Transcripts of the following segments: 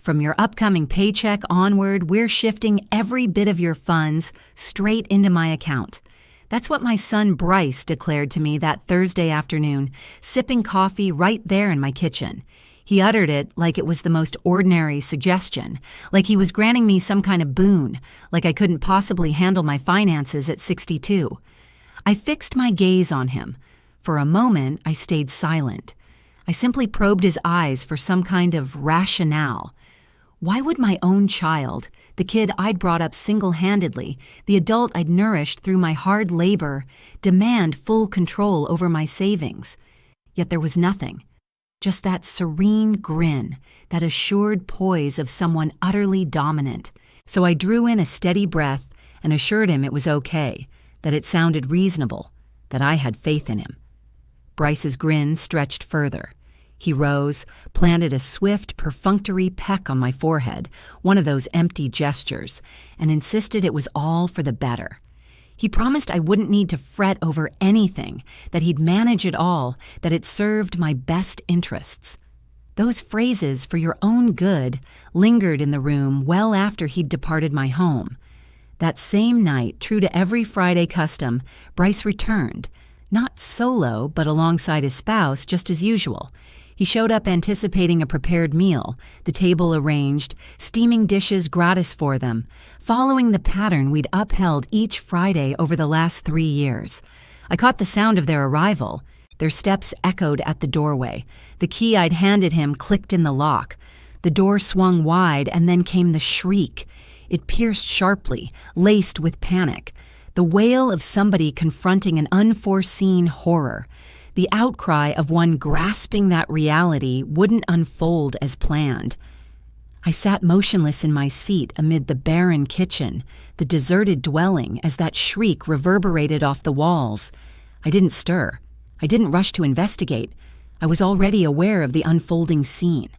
From your upcoming paycheck onward, we're shifting every bit of your funds straight into my account. That's what my son Bryce declared to me that Thursday afternoon, sipping coffee right there in my kitchen. He uttered it like it was the most ordinary suggestion, like he was granting me some kind of boon, like I couldn't possibly handle my finances at 62. I fixed my gaze on him. For a moment, I stayed silent. I simply probed his eyes for some kind of rationale. Why would my own child, the kid I'd brought up single-handedly, the adult I'd nourished through my hard labor, demand full control over my savings? Yet there was nothing. Just that serene grin, that assured poise of someone utterly dominant. So I drew in a steady breath and assured him it was okay, that it sounded reasonable, that I had faith in him. Bryce's grin stretched further. He rose, planted a swift, perfunctory peck on my forehead, one of those empty gestures, and insisted it was all for the better. He promised I wouldn't need to fret over anything, that he'd manage it all, that it served my best interests. Those phrases, "for your own good," lingered in the room well after he'd departed my home. That same night, true to every Friday custom, Bryce returned, not solo, but alongside his spouse, just as usual. He showed up anticipating a prepared meal, the table arranged, steaming dishes gratis for them, following the pattern we'd upheld each Friday over the last 3 years. I caught the sound of their arrival. Their steps echoed at the doorway. The key I'd handed him clicked in the lock. The door swung wide, and then came the shriek. It pierced sharply, laced with panic. The wail of somebody confronting an unforeseen horror. The outcry of one grasping that reality wouldn't unfold as planned. I sat motionless in my seat amid the barren kitchen, the deserted dwelling, as that shriek reverberated off the walls. I didn't stir. I didn't rush to investigate. I was already aware of the unfolding scene.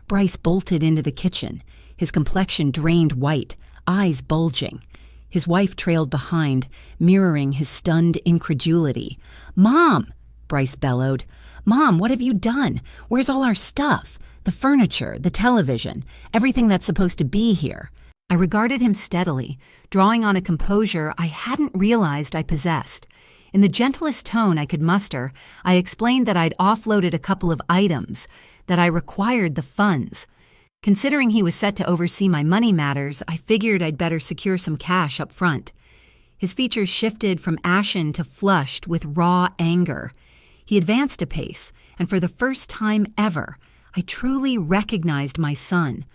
Bryce bolted into the kitchen, his complexion drained white, eyes bulging. His wife trailed behind, mirroring his stunned incredulity. "Mom!" Bryce bellowed. "Mom, what have you done? Where's all our stuff? The furniture, the television, everything that's supposed to be here." I regarded him steadily, drawing on a composure I hadn't realized I possessed. In the gentlest tone I could muster, I explained that I'd offloaded a couple of items, that I required the funds. Considering he was set to oversee my money matters, I figured I'd better secure some cash up front. His features shifted from ashen to flushed with raw anger. He advanced a pace, and for the first time ever, I truly recognized my son,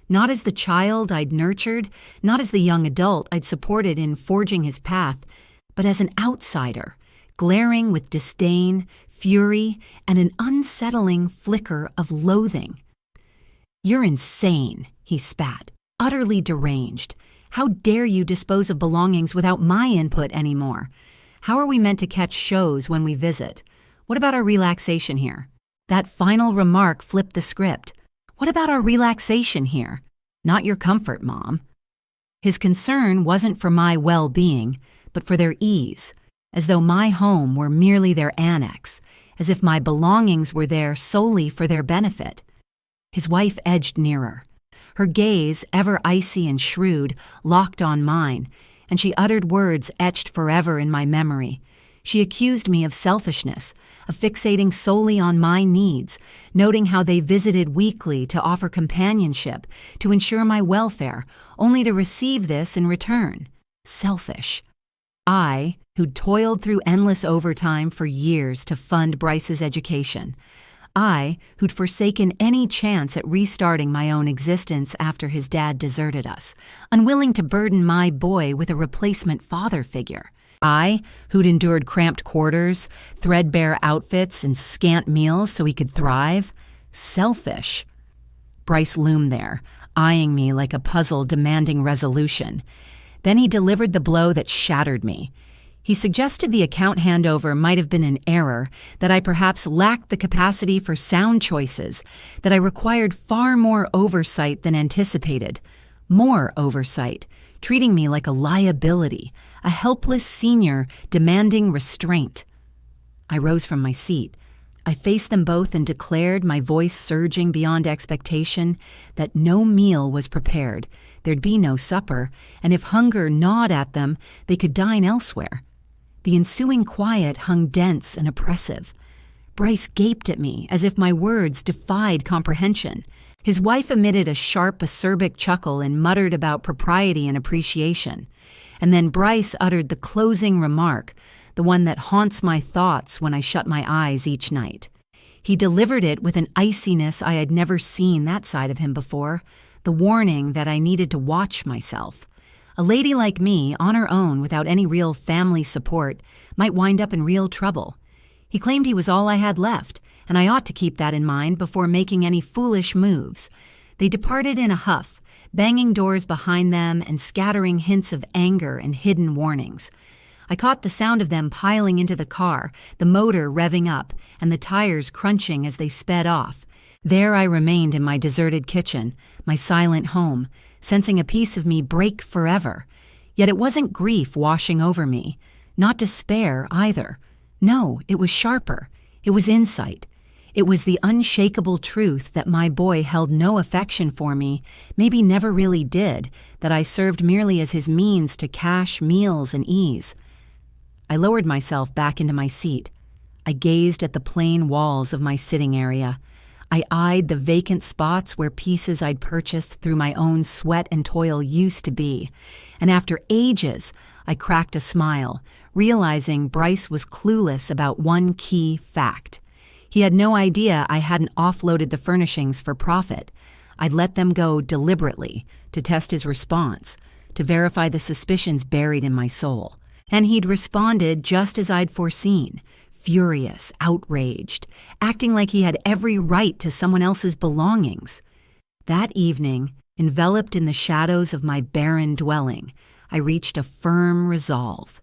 not as the child I'd nurtured, not as the young adult I'd supported in forging his path, but as an outsider, glaring with disdain, fury, and an unsettling flicker of loathing. "You're insane," he spat, "utterly deranged. How dare you dispose of belongings without my input anymore? How are we meant to catch shows when we visit? What about our relaxation here?" That final remark flipped the script. "What about our relaxation here? Not your comfort, Mom." His concern wasn't for my well-being, but for their ease, as though my home were merely their annex, as if my belongings were there solely for their benefit. His wife edged nearer. Her gaze, ever icy and shrewd, locked on mine, and she uttered words etched forever in my memory. She accused me of selfishness, of fixating solely on my needs, noting how they visited weekly to offer companionship, to ensure my welfare, only to receive this in return. Selfish. I, who'd toiled through endless overtime for years to fund Bryce's education. I, who'd forsaken any chance at restarting my own existence after his dad deserted us, unwilling to burden my boy with a replacement father figure. I, who'd endured cramped quarters, threadbare outfits, and scant meals so he could thrive. Selfish. Bryce loomed there, eyeing me like a puzzle demanding resolution. Then he delivered the blow that shattered me. He suggested the account handover might have been an error, that I perhaps lacked the capacity for sound choices, that I required far more oversight than anticipated. More oversight, treating me like a liability, a helpless senior demanding restraint. I rose from my seat. I faced them both and declared, my voice surging beyond expectation, that no meal was prepared, there'd be no supper, and if hunger gnawed at them, they could dine elsewhere. The ensuing quiet hung dense and oppressive. Bryce gaped at me as if my words defied comprehension. His wife emitted a sharp, acerbic chuckle and muttered about propriety and appreciation. And then Bryce uttered the closing remark, the one that haunts my thoughts when I shut my eyes each night. He delivered it with an iciness I had never seen that side of him before, the warning that I needed to watch myself. A lady like me, on her own without any real family support, might wind up in real trouble. He claimed he was all I had left, and I ought to keep that in mind before making any foolish moves. They departed in a huff, banging doors behind them and scattering hints of anger and hidden warnings. I caught the sound of them piling into the car, the motor revving up, and the tires crunching as they sped off. There I remained in my deserted kitchen, my silent home, sensing a piece of me break forever. Yet it wasn't grief washing over me, not despair either. No, it was sharper. It was insight. It was the unshakable truth that my boy held no affection for me, maybe never really did, that I served merely as his means to cash meals and ease. I lowered myself back into my seat. I gazed at the plain walls of my sitting area. I eyed the vacant spots where pieces I'd purchased through my own sweat and toil used to be. And after ages, I cracked a smile, realizing Bryce was clueless about one key fact. He had no idea I hadn't offloaded the furnishings for profit. I'd let them go deliberately to test his response, to verify the suspicions buried in my soul. And he'd responded just as I'd foreseen, furious, outraged, acting like he had every right to someone else's belongings. That evening, enveloped in the shadows of my barren dwelling, I reached a firm resolve.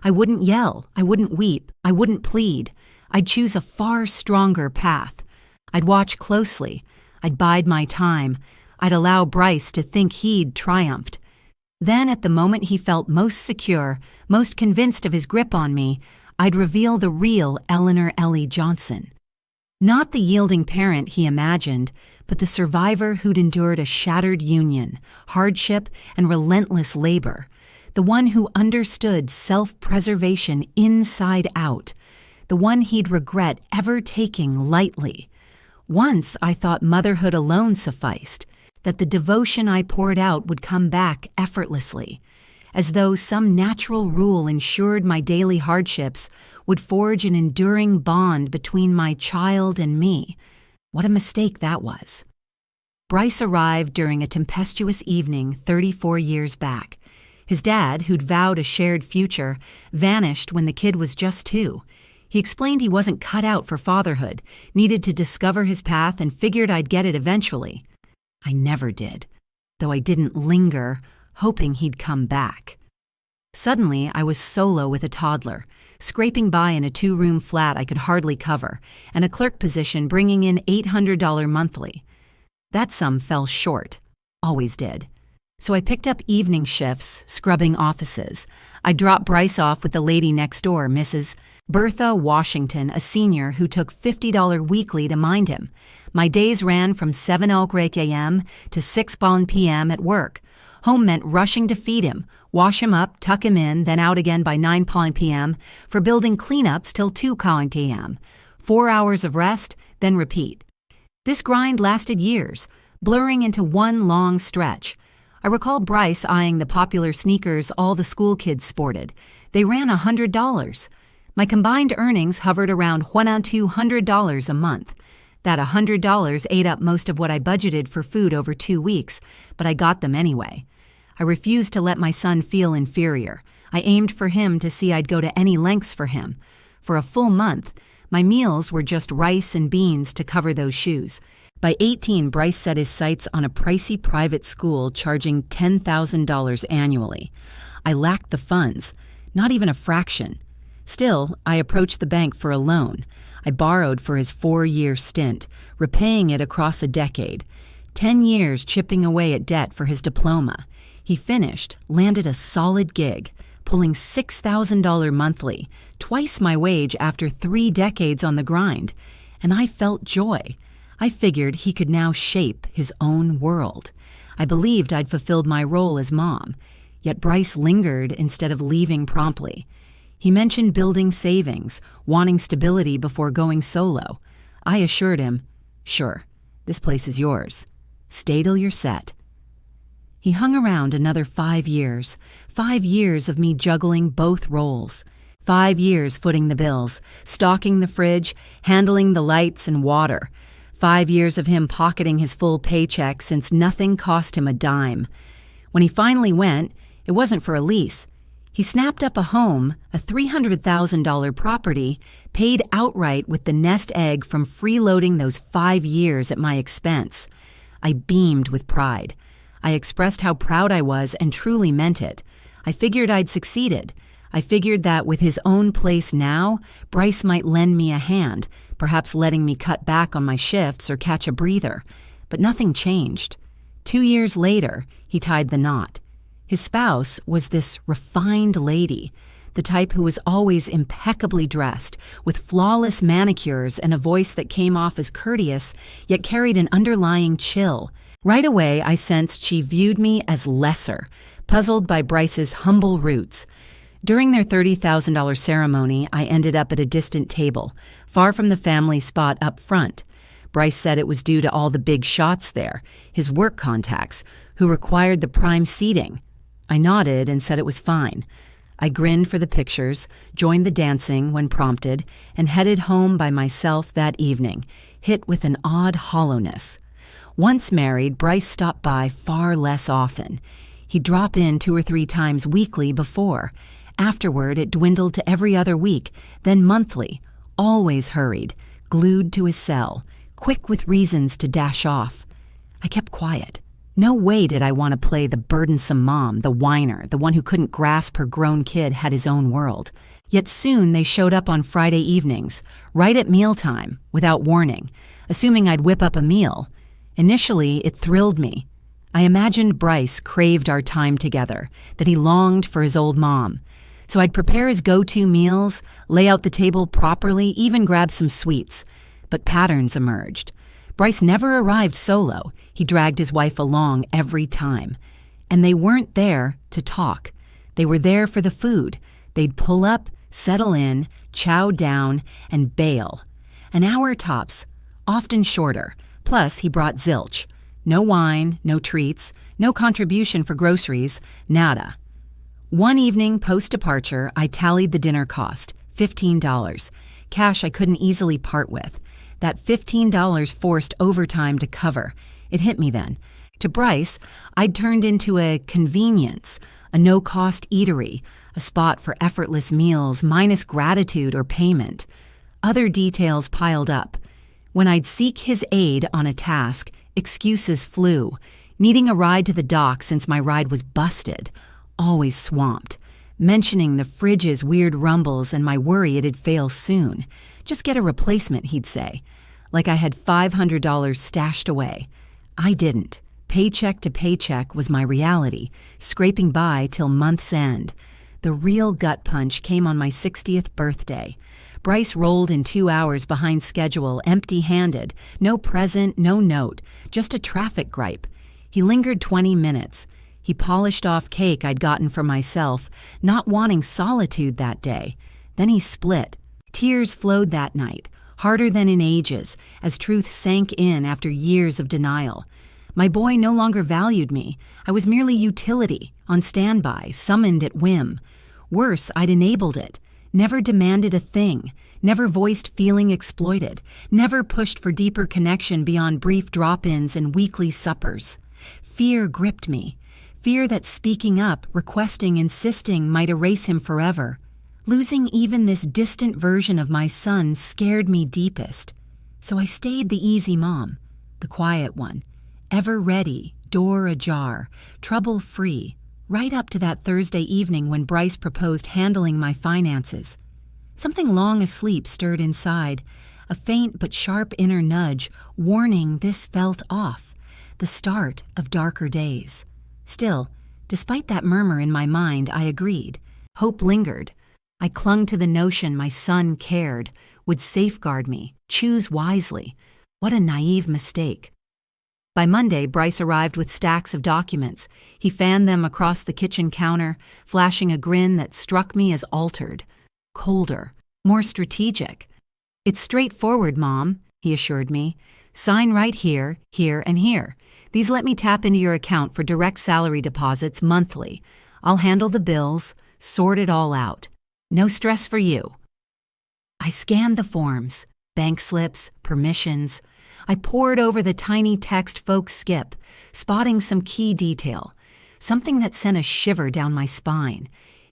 I wouldn't yell, I wouldn't weep, I wouldn't plead. I'd choose a far stronger path. I'd watch closely. I'd bide my time. I'd allow Bryce to think he'd triumphed. Then, at the moment he felt most secure, most convinced of his grip on me, I'd reveal the real Eleanor Ellie Johnson. Not the yielding parent he imagined, but the survivor who'd endured a shattered union, hardship, and relentless labor. The one who understood self-preservation inside out. The one he'd regret ever taking lightly. Once I thought motherhood alone sufficed, that the devotion I poured out would come back effortlessly, as though some natural rule ensured my daily hardships would forge an enduring bond between my child and me. What a mistake that was. Bryce arrived during a tempestuous evening 34 years back. His dad, who'd vowed a shared future, vanished when the kid was just 2. He explained he wasn't cut out for fatherhood, needed to discover his path, and figured I'd get it eventually. I never did, though I didn't linger, hoping he'd come back. Suddenly, I was solo with a toddler, scraping by in a 2-room flat I could hardly cover, and a clerk position bringing in $800 monthly. That sum fell short, always did. So I picked up evening shifts, scrubbing offices. I dropped Bryce off with the lady next door, Mrs. Bertha Washington, a senior who took $50 weekly to mind him. My days ran from 7 a.m. to 6 p.m. at work. Home meant rushing to feed him, wash him up, tuck him in, then out again by 9 p.m. for building cleanups till 2 p.m. 4 hours of rest, then repeat. This grind lasted years, blurring into one long stretch. I recall Bryce eyeing the popular sneakers all the school kids sported. They ran $100. My combined earnings hovered around $200 a month. That $100 ate up most of what I budgeted for food over 2 weeks, but I got them anyway. I refused to let my son feel inferior. I aimed for him to see I'd go to any lengths for him. For a full month, my meals were just rice and beans to cover those shoes. By 18, Bryce set his sights on a pricey private school charging $10,000 annually. I lacked the funds, not even a fraction. Still, I approached the bank for a loan. I borrowed for his 4-year stint, repaying it across a decade. 10 years chipping away at debt for his diploma. He finished, landed a solid gig, pulling $6,000 monthly, twice my wage after 3 decades on the grind. and I felt joy. I figured he could now shape his own world. I believed I'd fulfilled my role as mom, yet Bryce lingered instead of leaving promptly. He mentioned building savings, wanting stability before going solo. I assured him, "Sure, this place is yours. Stay till you're set." He hung around another 5 years, 5 years of me juggling both roles. 5 years footing the bills, stocking the fridge, handling the lights and water. 5 years of him pocketing his full paycheck since nothing cost him a dime. When he finally went, it wasn't for a lease. He snapped up a home, a $300,000 property, paid outright with the nest egg from freeloading those 5 years at my expense. I beamed with pride. I expressed how proud I was and truly meant it. I figured I'd succeeded. I figured that with his own place now, Bryce might lend me a hand, perhaps letting me cut back on my shifts or catch a breather. But nothing changed. 2 years later, he tied the knot. His spouse was this refined lady, the type who was always impeccably dressed, with flawless manicures and a voice that came off as courteous, yet carried an underlying chill. Right away, I sensed she viewed me as lesser, puzzled by Bryce's humble roots. During their $30,000 ceremony, I ended up at a distant table, far from the family spot up front. Bryce said it was due to all the big shots there, his work contacts, who required the prime seating. I nodded and said it was fine. I grinned for the pictures, joined the dancing when prompted, and headed home by myself that evening, hit with an odd hollowness. Once married, Bryce stopped by far less often. He'd drop in 2 or 3 times weekly before. Afterward, it dwindled to every other week, then monthly. Always hurried, glued to his cell, quick with reasons to dash off. I kept quiet. No way did I want to play the burdensome mom, the whiner, the one who couldn't grasp her grown kid had his own world. Yet soon they showed up on Friday evenings, right at mealtime, without warning, assuming I'd whip up a meal. Initially, it thrilled me. I imagined Bryce craved our time together, that he longed for his old mom. So I'd prepare his go-to meals, lay out the table properly, even grab some sweets. But patterns emerged. Bryce never arrived solo. He dragged his wife along every time. And they weren't there to talk. They were there for the food. They'd pull up, settle in, chow down, and bail. An hour tops, often shorter. Plus, he brought zilch. No wine, no treats, no contribution for groceries, nada. One evening post-departure, I tallied the dinner cost, $15. Cash I couldn't easily part with. That $15 forced overtime to cover. It hit me then. To Bryce, I'd turned into a convenience, a no-cost eatery, a spot for effortless meals minus gratitude or payment. Other details piled up. When I'd seek his aid on a task, excuses flew. Needing a ride to the dock since my ride was busted. Always swamped. Mentioning the fridge's weird rumbles and my worry it'd fail soon. Just get a replacement, he'd say. Like I had $500 stashed away. I didn't. Paycheck to paycheck was my reality, scraping by till month's end. The real gut punch came on my 60th birthday. Bryce rolled in 2 hours behind schedule, empty-handed. No present, no note, just a traffic gripe. He lingered 20 minutes. He polished off cake I'd gotten for myself, not wanting solitude that day. Then he split. Tears flowed that night, harder than in ages, as truth sank in after years of denial. My boy no longer valued me. I was merely utility, on standby, summoned at whim. Worse, I'd enabled it. Never demanded a thing, never voiced feeling exploited, never pushed for deeper connection beyond brief drop-ins and weekly suppers. Fear gripped me. Fear that speaking up, requesting, insisting might erase him forever. Losing even this distant version of my son scared me deepest. So I stayed the easy mom, the quiet one, ever ready, door ajar, trouble-free, right up to that Thursday evening when Bryce proposed handling my finances. Something long asleep stirred inside, a faint but sharp inner nudge, warning this felt off, the start of darker days. Still, despite that murmur in my mind, I agreed. Hope lingered. I clung to the notion my son cared, would safeguard me, choose wisely. What a naive mistake. By Monday, Bryce arrived with stacks of documents. He fanned them across the kitchen counter, flashing a grin that struck me as altered, colder, more strategic. "It's straightforward, Mom," he assured me. "Sign right here, here, and here. These let me tap into your account for direct salary deposits monthly. I'll handle the bills, sort it all out. No stress for you." I scanned the forms, bank slips, permissions. I pored over the tiny text folks skip, spotting some key detail, something that sent a shiver down my spine.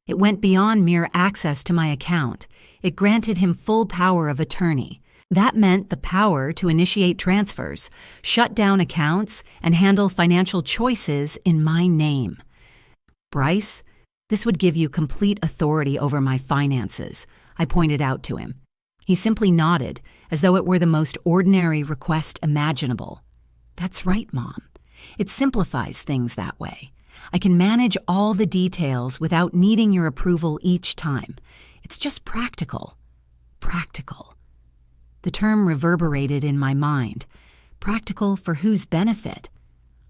It went beyond mere access to my account. It granted him full power of attorney. That meant the power to initiate transfers, shut down accounts, and handle financial choices in my name. "Bryce, this would give you complete authority over my finances," I pointed out to him. He simply nodded, as though it were the most ordinary request imaginable. "That's right, Mom. It simplifies things that way. I can manage all the details without needing your approval each time. It's just practical." Practical. The term reverberated in my mind. Practical for whose benefit?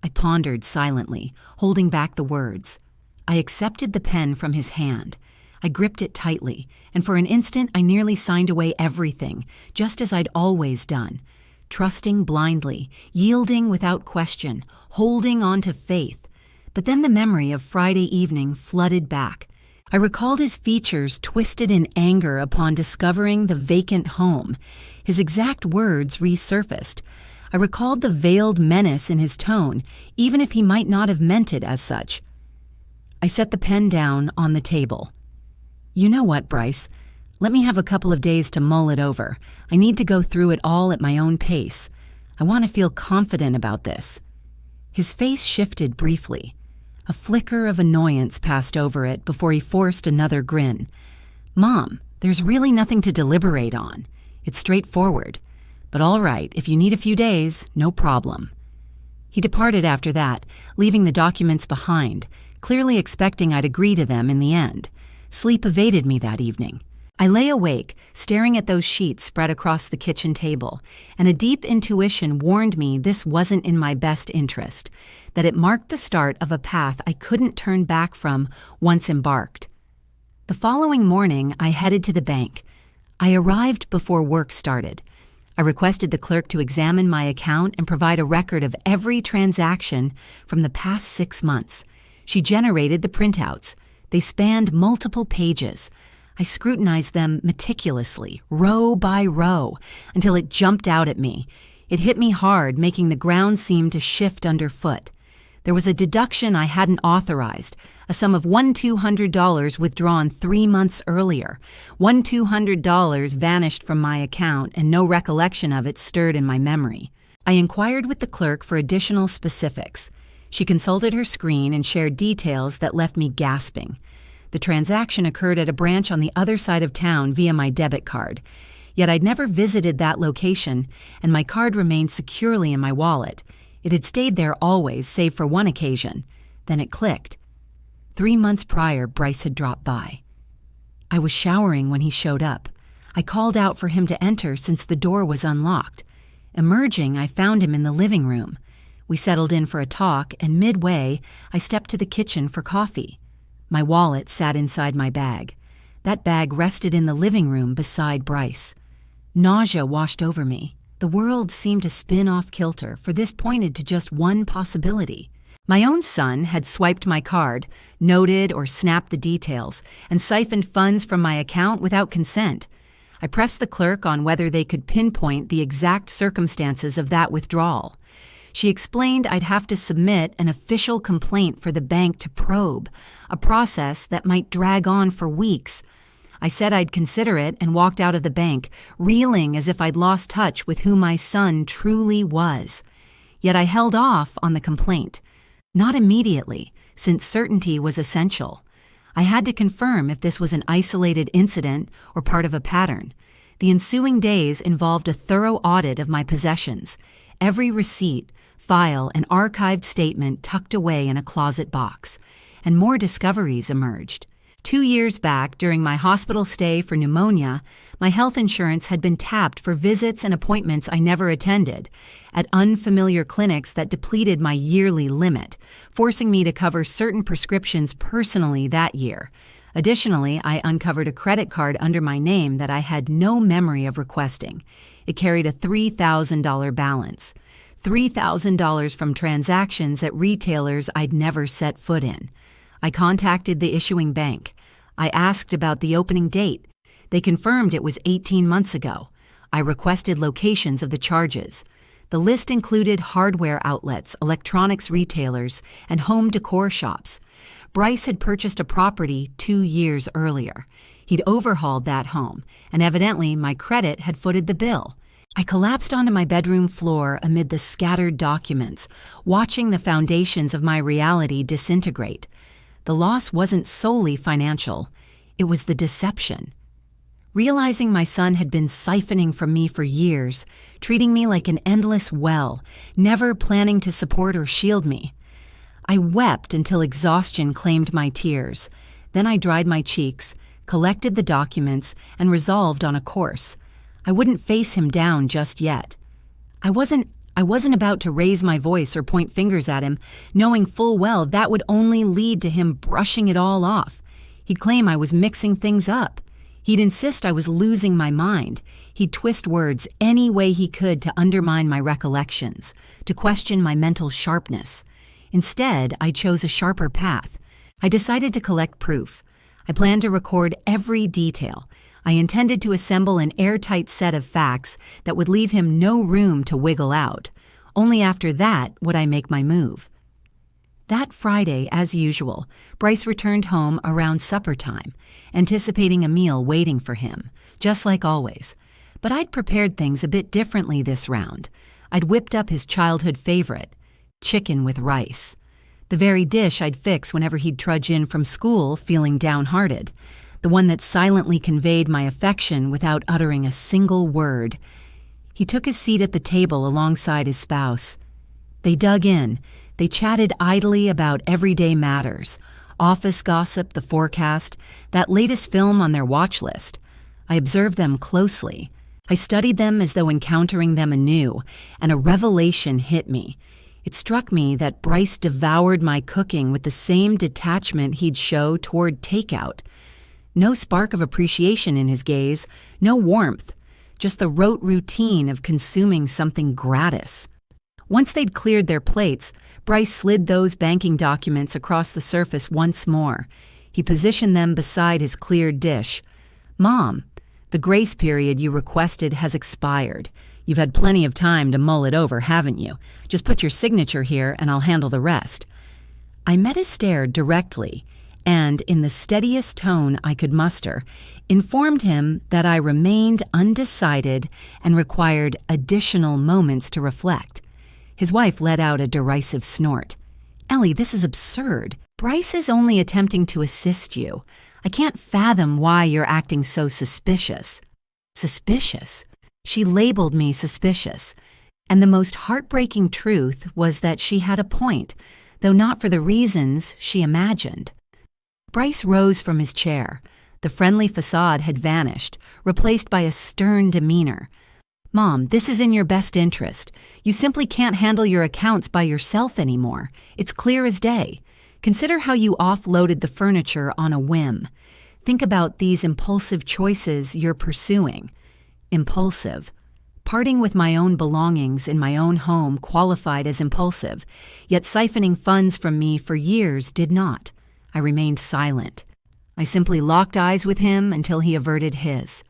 I pondered silently, holding back the words. I accepted the pen from his hand. I gripped it tightly, and for an instant I nearly signed away everything, just as I'd always done, trusting blindly, yielding without question, holding on to faith. But then the memory of Friday evening flooded back. I recalled his features twisted in anger upon discovering the vacant home. His exact words resurfaced. I recalled the veiled menace in his tone, even if he might not have meant it as such. I set the pen down on the table. "You know what, Bryce? Let me have a couple of days to mull it over. I need to go through it all at my own pace. I want to feel confident about this." His face shifted briefly. A flicker of annoyance passed over it before he forced another grin. "Mom, there's really nothing to deliberate on. It's straightforward. But all right, if you need a few days, no problem." He departed after that, leaving the documents behind, clearly expecting I'd agree to them in the end. Sleep evaded me that evening. I lay awake, staring at those sheets spread across the kitchen table, and a deep intuition warned me this wasn't in my best interest, that it marked the start of a path I couldn't turn back from once embarked. The following morning, I headed to the bank. I arrived before work started. I requested the clerk to examine my account and provide a record of every transaction from the past 6 months. She generated the printouts. They spanned multiple pages. I scrutinized them meticulously, row by row, until it jumped out at me. It hit me hard, making the ground seem to shift underfoot. There was a deduction I hadn't authorized, a sum of $1,200 withdrawn 3 months earlier. $1,200 vanished from my account, and no recollection of it stirred in my memory. I inquired with the clerk for additional specifics. She consulted her screen and shared details that left me gasping. The transaction occurred at a branch on the other side of town via my debit card. Yet I'd never visited that location, and my card remained securely in my wallet. It had stayed there always, save for one occasion. Then it clicked. 3 months prior, Bryce had dropped by. I was showering when he showed up. I called out for him to enter since the door was unlocked. Emerging, I found him in the living room. We settled in for a talk, and midway, I stepped to the kitchen for coffee. My wallet sat inside my bag. That bag rested in the living room beside Bryce. Nausea washed over me. The world seemed to spin off kilter, for this pointed to just one possibility. My own son had swiped my card, noted or snapped the details, and siphoned funds from my account without consent. I pressed the clerk on whether they could pinpoint the exact circumstances of that withdrawal. She explained I'd have to submit an official complaint for the bank to probe, a process that might drag on for weeks. I said I'd consider it and walked out of the bank, reeling as if I'd lost touch with who my son truly was. Yet I held off on the complaint. Not immediately, since certainty was essential. I had to confirm if this was an isolated incident or part of a pattern. The ensuing days involved a thorough audit of my possessions. Every receipt, file, and archived statement tucked away in a closet box. And more discoveries emerged. 2 years back, during my hospital stay for pneumonia, my health insurance had been tapped for visits and appointments I never attended at unfamiliar clinics that depleted my yearly limit, forcing me to cover certain prescriptions personally that year. Additionally, I uncovered a credit card under my name that I had no memory of requesting. It carried a $3,000 balance. $3,000 from transactions at retailers I'd never set foot in. I contacted the issuing bank. I asked about the opening date. They confirmed it was 18 months ago. I requested locations of the charges. The list included hardware outlets, electronics retailers, and home decor shops. Bryce had purchased a property 2 years earlier. He'd overhauled that home, and evidently my credit had footed the bill. I collapsed onto my bedroom floor amid the scattered documents, watching the foundations of my reality disintegrate. The loss wasn't solely financial. It was the deception. Realizing my son had been siphoning from me for years, treating me like an endless well, never planning to support or shield me. I wept until exhaustion claimed my tears. Then I dried my cheeks, collected the documents, and resolved on a course. I wouldn't face him down just yet. I wasn't about to raise my voice or point fingers at him, knowing full well that would only lead to him brushing it all off. He'd claim I was mixing things up. He'd insist I was losing my mind. He'd twist words any way he could to undermine my recollections, to question my mental sharpness. Instead, I chose a sharper path. I decided to collect proof. I planned to record every detail. I intended to assemble an airtight set of facts that would leave him no room to wiggle out. Only after that would I make my move. That Friday, as usual, Bryce returned home around supper time, anticipating a meal waiting for him, just like always. But I'd prepared things a bit differently this round. I'd whipped up his childhood favorite, chicken with rice. The very dish I'd fix whenever he'd trudge in from school feeling downhearted. The one that silently conveyed my affection without uttering a single word. He took his seat at the table alongside his spouse. They dug in. They chatted idly about everyday matters, office gossip, the forecast, that latest film on their watch list. I observed them closely. I studied them as though encountering them anew, and a revelation hit me. It struck me that Bryce devoured my cooking with the same detachment he'd show toward takeout. No spark of appreciation in his gaze, no warmth, just the rote routine of consuming something gratis. Once they'd cleared their plates, Bryce slid those banking documents across the surface once more. He positioned them beside his cleared dish. "Mom, the grace period you requested has expired. You've had plenty of time to mull it over, haven't you? Just put your signature here and I'll handle the rest." I met his stare directly, and, in the steadiest tone I could muster, informed him that I remained undecided and required additional moments to reflect. His wife let out a derisive snort. "Ellie, this is absurd. Bryce is only attempting to assist you. I can't fathom why you're acting so suspicious." Suspicious? She labeled me suspicious. And the most heartbreaking truth was that she had a point, though not for the reasons she imagined. Bryce rose from his chair. The friendly facade had vanished, replaced by a stern demeanor. "Mom, this is in your best interest. You simply can't handle your accounts by yourself anymore. It's clear as day. Consider how you offloaded the furniture on a whim. Think about these impulsive choices you're pursuing." Impulsive. Parting with my own belongings in my own home qualified as impulsive, yet siphoning funds from me for years did not. I remained silent. I simply locked eyes with him until he averted his.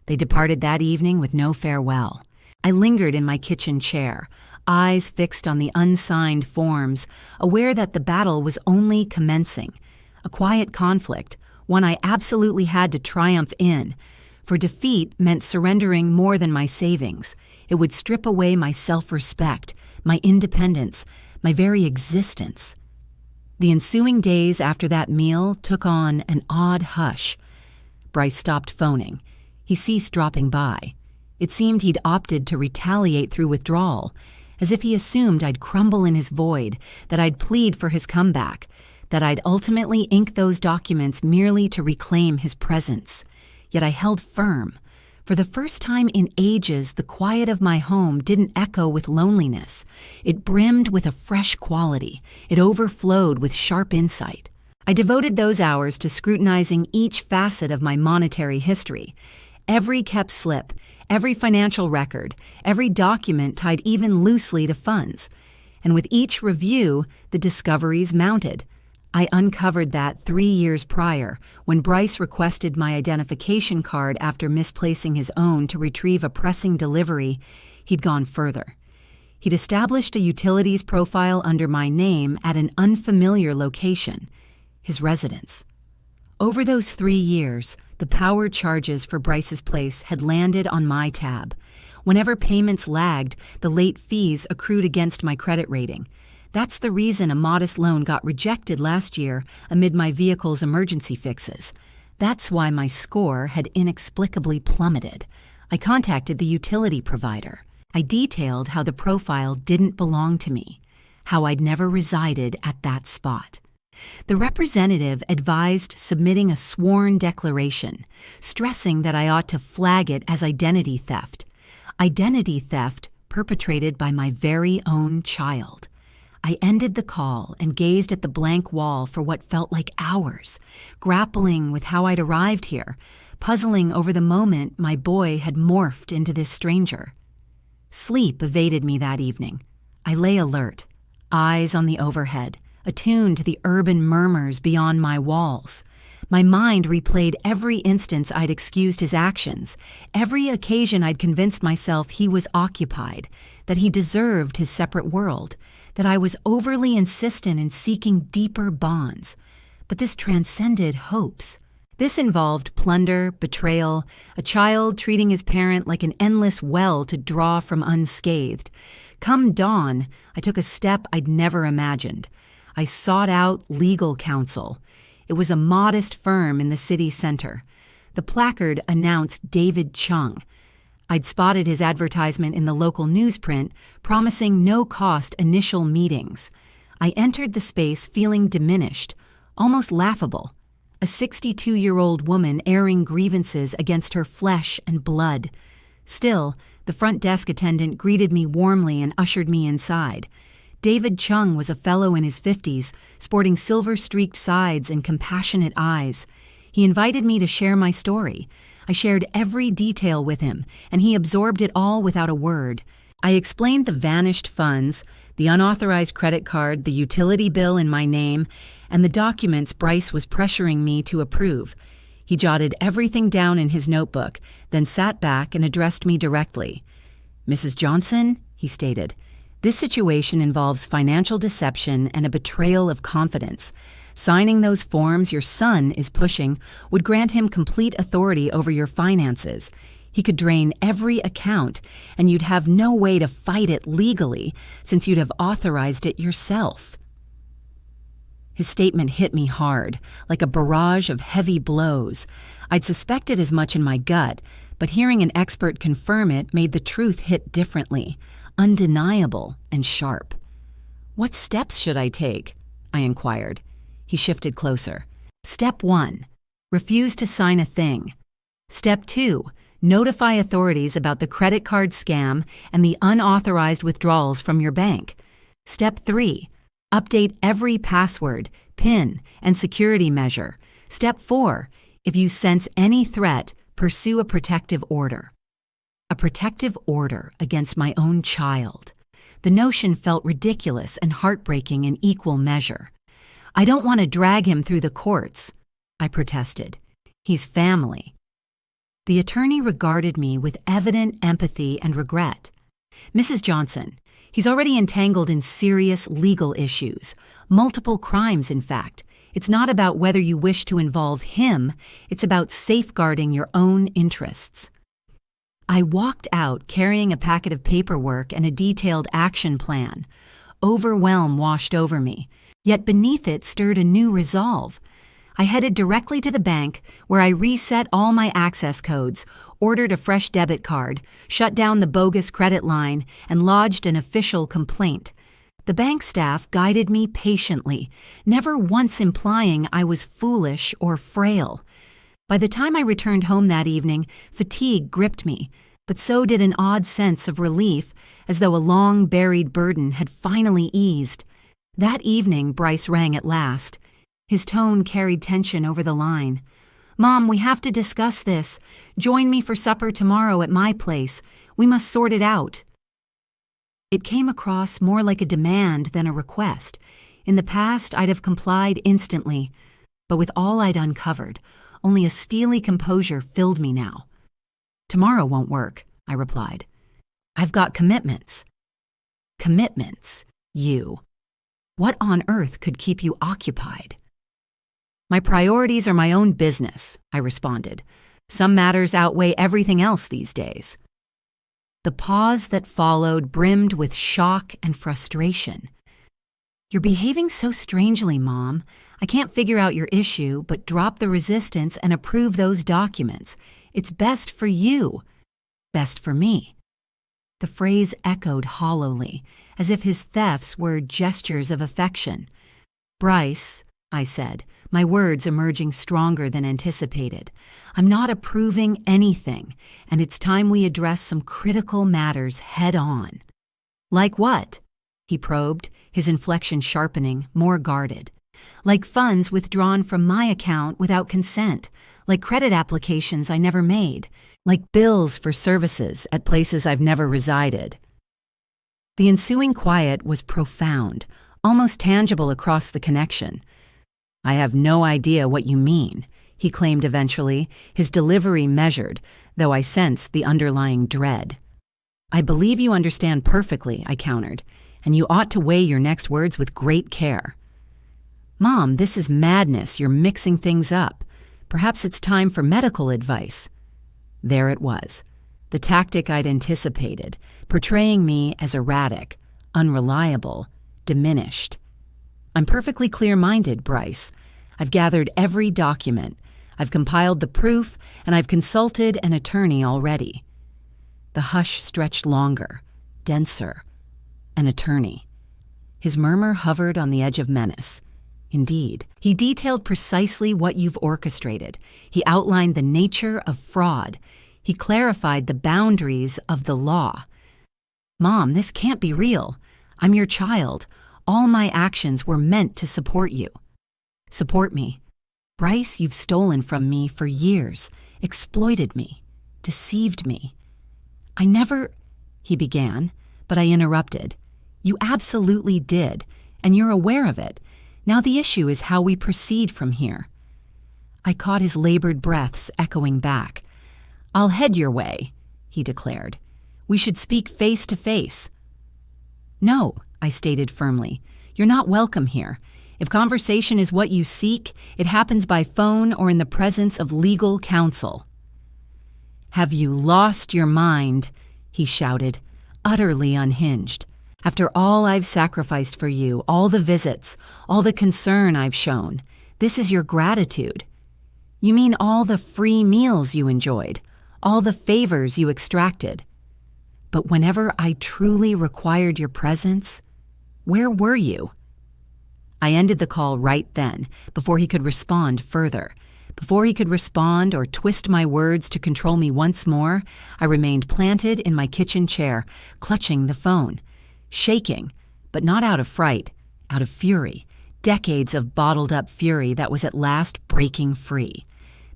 They departed that evening with no farewell. I lingered in my kitchen chair, eyes fixed on the unsigned forms, aware that the battle was only commencing. A quiet conflict, one I absolutely had to triumph in, for defeat meant surrendering more than my savings. It would strip away my self-respect, my independence, my very existence. The ensuing days after that meal took on an odd hush. Bryce stopped phoning. He ceased dropping by. It seemed he'd opted to retaliate through withdrawal, as if he assumed I'd crumble in his void, that I'd plead for his comeback, that I'd ultimately ink those documents merely to reclaim his presence. Yet I held firm. For the first time in ages, the quiet of my home didn't echo with loneliness. It brimmed with a fresh quality. It overflowed with sharp insight. I devoted those hours to scrutinizing each facet of my monetary history. Every kept slip, every financial record, every document tied even loosely to funds. And with each review, the discoveries mounted. I uncovered that 3 years prior, when Bryce requested my identification card after misplacing his own to retrieve a pressing delivery, he'd gone further. He'd established a utilities profile under my name at an unfamiliar location, his residence. Over those 3 years, the power charges for Bryce's place had landed on my tab. Whenever payments lagged, the late fees accrued against my credit rating. That's the reason a modest loan got rejected last year amid my vehicle's emergency fixes. That's why my score had inexplicably plummeted. I contacted the utility provider. I detailed how the profile didn't belong to me, how I'd never resided at that spot. The representative advised submitting a sworn declaration, stressing that I ought to flag it as identity theft. Identity theft perpetrated by my very own child. I ended the call and gazed at the blank wall for what felt like hours, grappling with how I'd arrived here, puzzling over the moment my boy had morphed into this stranger. Sleep evaded me that evening. I lay alert, eyes on the overhead, attuned to the urban murmurs beyond my walls. My mind replayed every instance I'd excused his actions, every occasion I'd convinced myself he was occupied, that he deserved his separate world, that I was overly insistent in seeking deeper bonds. But this transcended hopes. This involved plunder, betrayal, a child treating his parent like an endless well to draw from unscathed. Come dawn, I took a step I'd never imagined. I sought out legal counsel. It was a modest firm in the city center. The placard announced David Chung. I'd spotted his advertisement in the local newsprint, promising no-cost initial meetings. I entered the space feeling diminished, almost laughable. A 62-year-old woman airing grievances against her flesh and blood. Still, the front desk attendant greeted me warmly and ushered me inside. David Chung was a fellow in his 50s, sporting silver-streaked sides and compassionate eyes. He invited me to share my story. I shared every detail with him, and he absorbed it all without a word. I explained the vanished funds, the unauthorized credit card, the utility bill in my name, and the documents Bryce was pressuring me to approve. He jotted everything down in his notebook, then sat back and addressed me directly. "Mrs. Johnson," he stated, "this situation involves financial deception and a betrayal of confidence. Signing those forms your son is pushing would grant him complete authority over your finances. He could drain every account, and you'd have no way to fight it legally since you'd have authorized it yourself." His statement hit me hard, like a barrage of heavy blows. I'd suspected as much in my gut, but hearing an expert confirm it made the truth hit differently, undeniable and sharp. "What steps should I take?" I inquired. He shifted closer. "Step 1, refuse to sign a thing. Step 2, notify authorities about the credit card scam and the unauthorized withdrawals from your bank. Step 3, update every password, PIN, and security measure. Step 4, if you sense any threat, pursue a protective order." A protective order against my own child. The notion felt ridiculous and heartbreaking in equal measure. "I don't want to drag him through the courts," I protested. "He's family." The attorney regarded me with evident empathy and regret. "Mrs. Johnson, he's already entangled in serious legal issues, multiple crimes, in fact. It's not about whether you wish to involve him, it's about safeguarding your own interests." I walked out carrying a packet of paperwork and a detailed action plan. Overwhelm washed over me, yet beneath it stirred a new resolve. I headed directly to the bank, where I reset all my access codes, ordered a fresh debit card, shut down the bogus credit line, and lodged an official complaint. The bank staff guided me patiently, never once implying I was foolish or frail. By the time I returned home that evening, fatigue gripped me, but so did an odd sense of relief, as though a long-buried burden had finally eased. That evening, Bryce rang at last. His tone carried tension over the line. "Mom, we have to discuss this. Join me for supper tomorrow at my place. We must sort it out." It came across more like a demand than a request. In the past, I'd have complied instantly, but with all I'd uncovered, only a steely composure filled me now. "Tomorrow won't work," I replied. "I've got commitments." "Commitments? You. What on earth could keep you occupied?" "My priorities are my own business," I responded. "Some matters outweigh everything else these days." The pause that followed brimmed with shock and frustration. "You're behaving so strangely, Mom. I can't figure out your issue, but drop the resistance and approve those documents. It's best for you. Best for me." The phrase echoed hollowly, as if his thefts were gestures of affection. "Bryce," I said, my words emerging stronger than anticipated, "I'm not approving anything, and it's time we address some critical matters head on." "Like what?" he probed, his inflection sharpening, more guarded. "Like funds withdrawn from my account without consent, like credit applications I never made, like bills for services at places I've never resided." The ensuing quiet was profound, almost tangible across the connection. "I have no idea what you mean," he claimed eventually, his delivery measured, though I sensed the underlying dread. "I believe you understand perfectly," I countered, "and you ought to weigh your next words with great care." "Mom, this is madness. You're mixing things up. Perhaps it's time for medical advice." There it was, the tactic I'd anticipated, portraying me as erratic, unreliable, diminished. "I'm perfectly clear-minded, Bryce. I've gathered every document. I've compiled the proof, and I've consulted an attorney already." The hush stretched longer, denser. An attorney. His murmur hovered on the edge of menace. Indeed, he detailed precisely what you've orchestrated. He outlined the nature of fraud. He clarified the boundaries of the law. "Mom, this can't be real. I'm your child. All my actions were meant to support you." "Support me? Bryce, you've stolen from me for years, exploited me, deceived me." "I never—" he began, but I interrupted. "You absolutely did, and you're aware of it. Now the issue is how we proceed from here." I caught his labored breaths echoing back. "I'll head your way," he declared. "We should speak face to face." "No," I stated firmly. "You're not welcome here. If conversation is what you seek, it happens by phone or in the presence of legal counsel." "Have you lost your mind?" he shouted, utterly unhinged. "After all I've sacrificed for you, all the visits, all the concern I've shown, this is your gratitude? You mean all the free meals you enjoyed, all the favors you extracted? But whenever I truly required your presence, where were you?" I ended the call right then, before he could respond further. Before he could respond or twist my words to control me once more, I remained planted in my kitchen chair, clutching the phone, shaking, but not out of fright, out of fury, decades of bottled-up fury that was at last breaking free.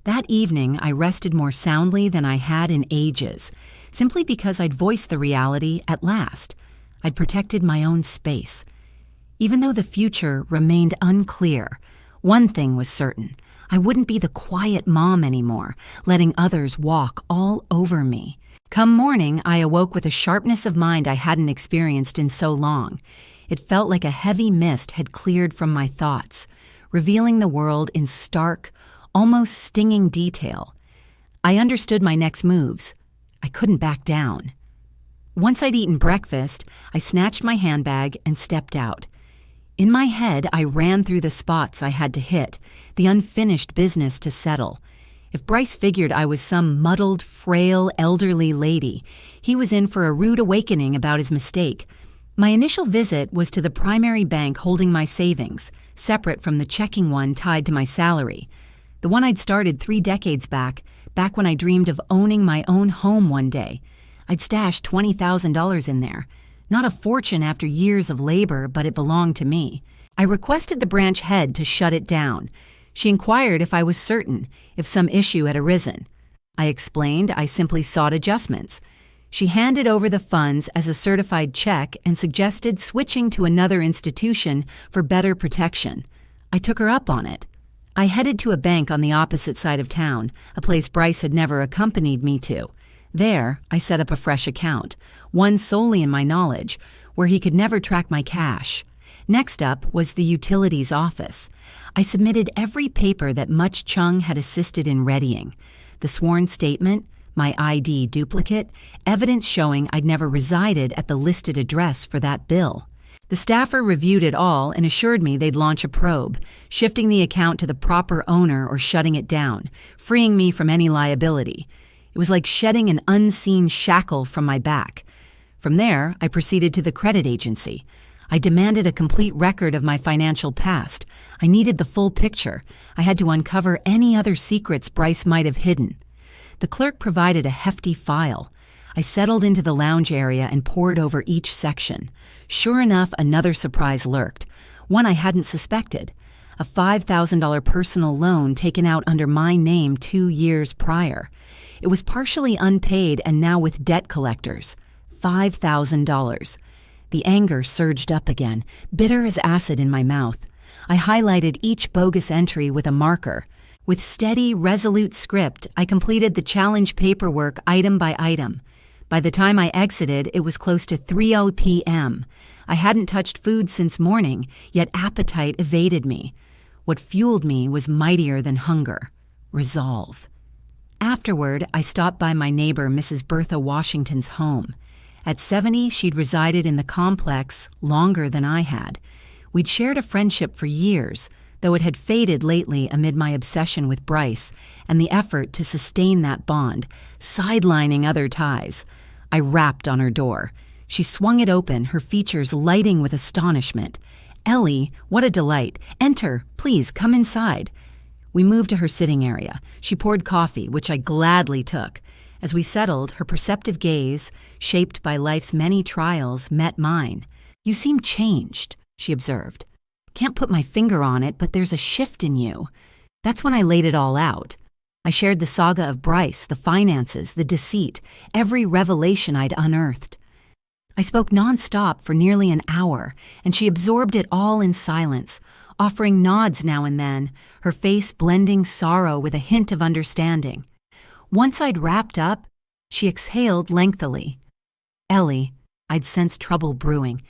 That evening, I rested more soundly than I had in ages, simply because I'd voiced the reality at last. I'd protected my own space. Even though the future remained unclear, one thing was certain. I wouldn't be the quiet mom anymore, letting others walk all over me. Come morning, I awoke with a sharpness of mind I hadn't experienced in so long. It felt like a heavy mist had cleared from my thoughts, revealing the world in stark, almost stinging detail. I understood my next moves. I couldn't back down. Once I'd eaten breakfast, I snatched my handbag and stepped out. In my head, I ran through the spots I had to hit, the unfinished business to settle. If Bryce figured I was some muddled, frail, elderly lady, he was in for a rude awakening about his mistake. My initial visit was to the primary bank holding my savings, separate from the checking one tied to my salary. The one I'd started 3 decades back when I dreamed of owning my own home one day. I'd stashed $20,000 in there. Not a fortune after years of labor, but it belonged to me. I requested the branch head to shut it down. She inquired if I was certain, if some issue had arisen. I explained I simply sought adjustments. She handed over the funds as a certified check and suggested switching to another institution for better protection. I took her up on it. I headed to a bank on the opposite side of town, a place Bryce had never accompanied me to. There, I set up a fresh account, one solely in my knowledge, where he could never track my cash. Next up was the utilities office. I submitted every paper that Much Chung had assisted in readying. The sworn statement, my ID duplicate, evidence showing I'd never resided at the listed address for that bill. The staffer reviewed it all and assured me they'd launch a probe, shifting the account to the proper owner or shutting it down, freeing me from any liability. It was like shedding an unseen shackle from my back. From there, I proceeded to the credit agency. I demanded a complete record of my financial past. I needed the full picture. I had to uncover any other secrets Bryce might have hidden. The clerk provided a hefty file. I settled into the lounge area and pored over each section. Sure enough, another surprise lurked, one I hadn't suspected. A $5,000 personal loan taken out under my name 2 years prior. It was partially unpaid and now with debt collectors. $5,000. The anger surged up again, bitter as acid in my mouth. I highlighted each bogus entry with a marker. With steady, resolute script, I completed the challenge paperwork item by item. By the time I exited, it was close to 3:00 p.m. I hadn't touched food since morning, yet appetite evaded me. What fueled me was mightier than hunger. Resolve. Afterward, I stopped by my neighbor, Mrs. Bertha Washington's home. At 70, she'd resided in the complex longer than I had. We'd shared a friendship for years, though it had faded lately amid my obsession with Bryce and the effort to sustain that bond, sidelining other ties. I rapped on her door. She swung it open, her features lighting with astonishment. "Ellie, what a delight. Enter. Please, come inside." We moved to her sitting area. She poured coffee, which I gladly took. As we settled, her perceptive gaze, shaped by life's many trials, met mine. "You seem changed," she observed. "Can't put my finger on it, but there's a shift in you." That's when I laid it all out. I shared the saga of Bryce, the finances, the deceit, every revelation I'd unearthed. I spoke nonstop for nearly an hour, and she absorbed it all in silence, offering nods now and then, her face blending sorrow with a hint of understanding. Once I'd wrapped up, she exhaled lengthily. "Ellie," I'd sensed trouble brewing.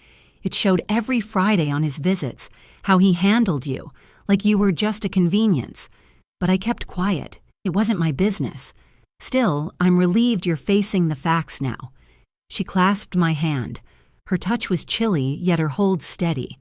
It showed every Friday on his visits, how he handled you, like you were just a convenience. But I kept quiet. It wasn't my business. Still, I'm relieved you're facing the facts now. She clasped my hand. Her touch was chilly, yet her hold steady.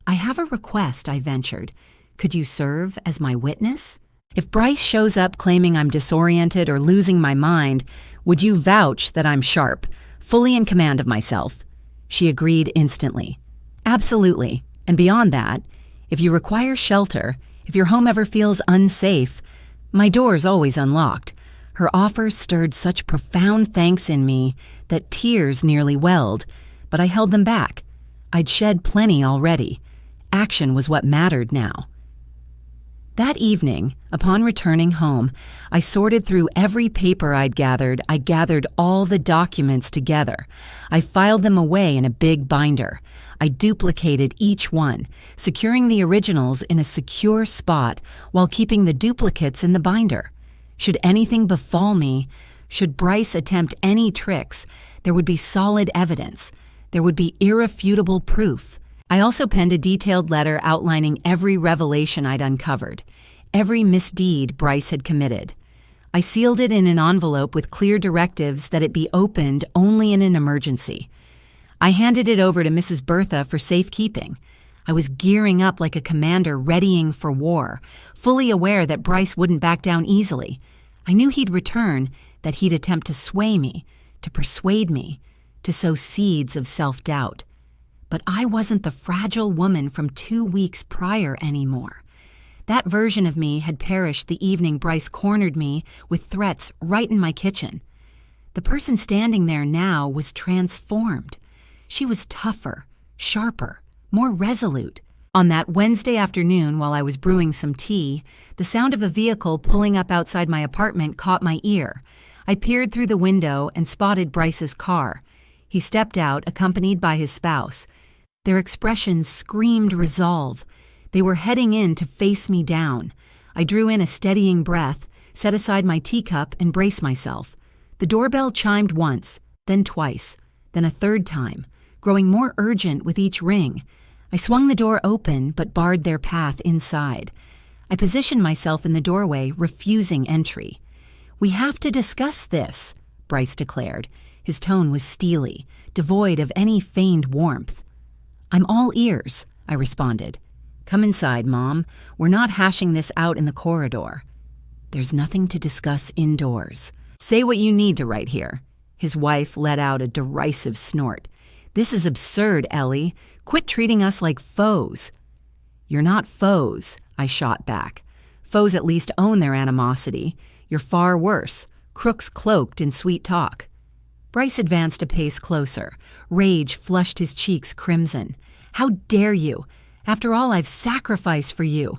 "I have a request," I ventured. "Could you serve as my witness? If Bryce shows up claiming I'm disoriented or losing my mind, would you vouch that I'm sharp, fully in command of myself?" She agreed instantly. "Absolutely. And beyond that, if you require shelter, if your home ever feels unsafe, my door's always unlocked." Her offer stirred such profound thanks in me that tears nearly welled, but I held them back. I'd shed plenty already. Action was what mattered now. That evening, upon returning home, I sorted through every paper I'd gathered. I gathered all the documents together. I filed them away in a big binder. I duplicated each one, securing the originals in a secure spot while keeping the duplicates in the binder. Should anything befall me, should Bryce attempt any tricks, there would be solid evidence. There would be irrefutable proof. I also penned a detailed letter outlining every revelation I'd uncovered, every misdeed Bryce had committed. I sealed it in an envelope with clear directives that it be opened only in an emergency. I handed it over to Mrs. Bertha for safekeeping. I was gearing up like a commander readying for war, fully aware that Bryce wouldn't back down easily. I knew he'd return, that he'd attempt to sway me, to persuade me, to sow seeds of self-doubt. but I wasn't the fragile woman from 2 weeks prior anymore. That version of me had perished the evening Bryce cornered me with threats right in my kitchen. The person standing there now was transformed. She was tougher, sharper, more resolute. On that Wednesday afternoon, while I was brewing some tea, the sound of a vehicle pulling up outside my apartment caught my ear. I peered through the window and spotted Bryce's car. He stepped out, accompanied by his spouse. Their expressions screamed resolve. They were heading in to face me down. I drew in a steadying breath, set aside my teacup, and braced myself. The doorbell chimed once, then twice, then a third time, growing more urgent with each ring. I swung the door open, but barred their path inside. I positioned myself in the doorway, refusing entry. "We have to discuss this," Bryce declared. His tone was steely, devoid of any feigned warmth. "I'm all ears," I responded. "Come inside, Mom. We're not hashing this out in the corridor." "There's nothing to discuss indoors. Say what you need to right here." His wife let out a derisive snort. "This is absurd, Ellie. Quit treating us like foes." "You're not foes," I shot back. "Foes at least own their animosity. You're far worse, crooks cloaked in sweet talk." Bryce advanced a pace closer. Rage flushed his cheeks crimson. "How dare you? After all I've sacrificed for you."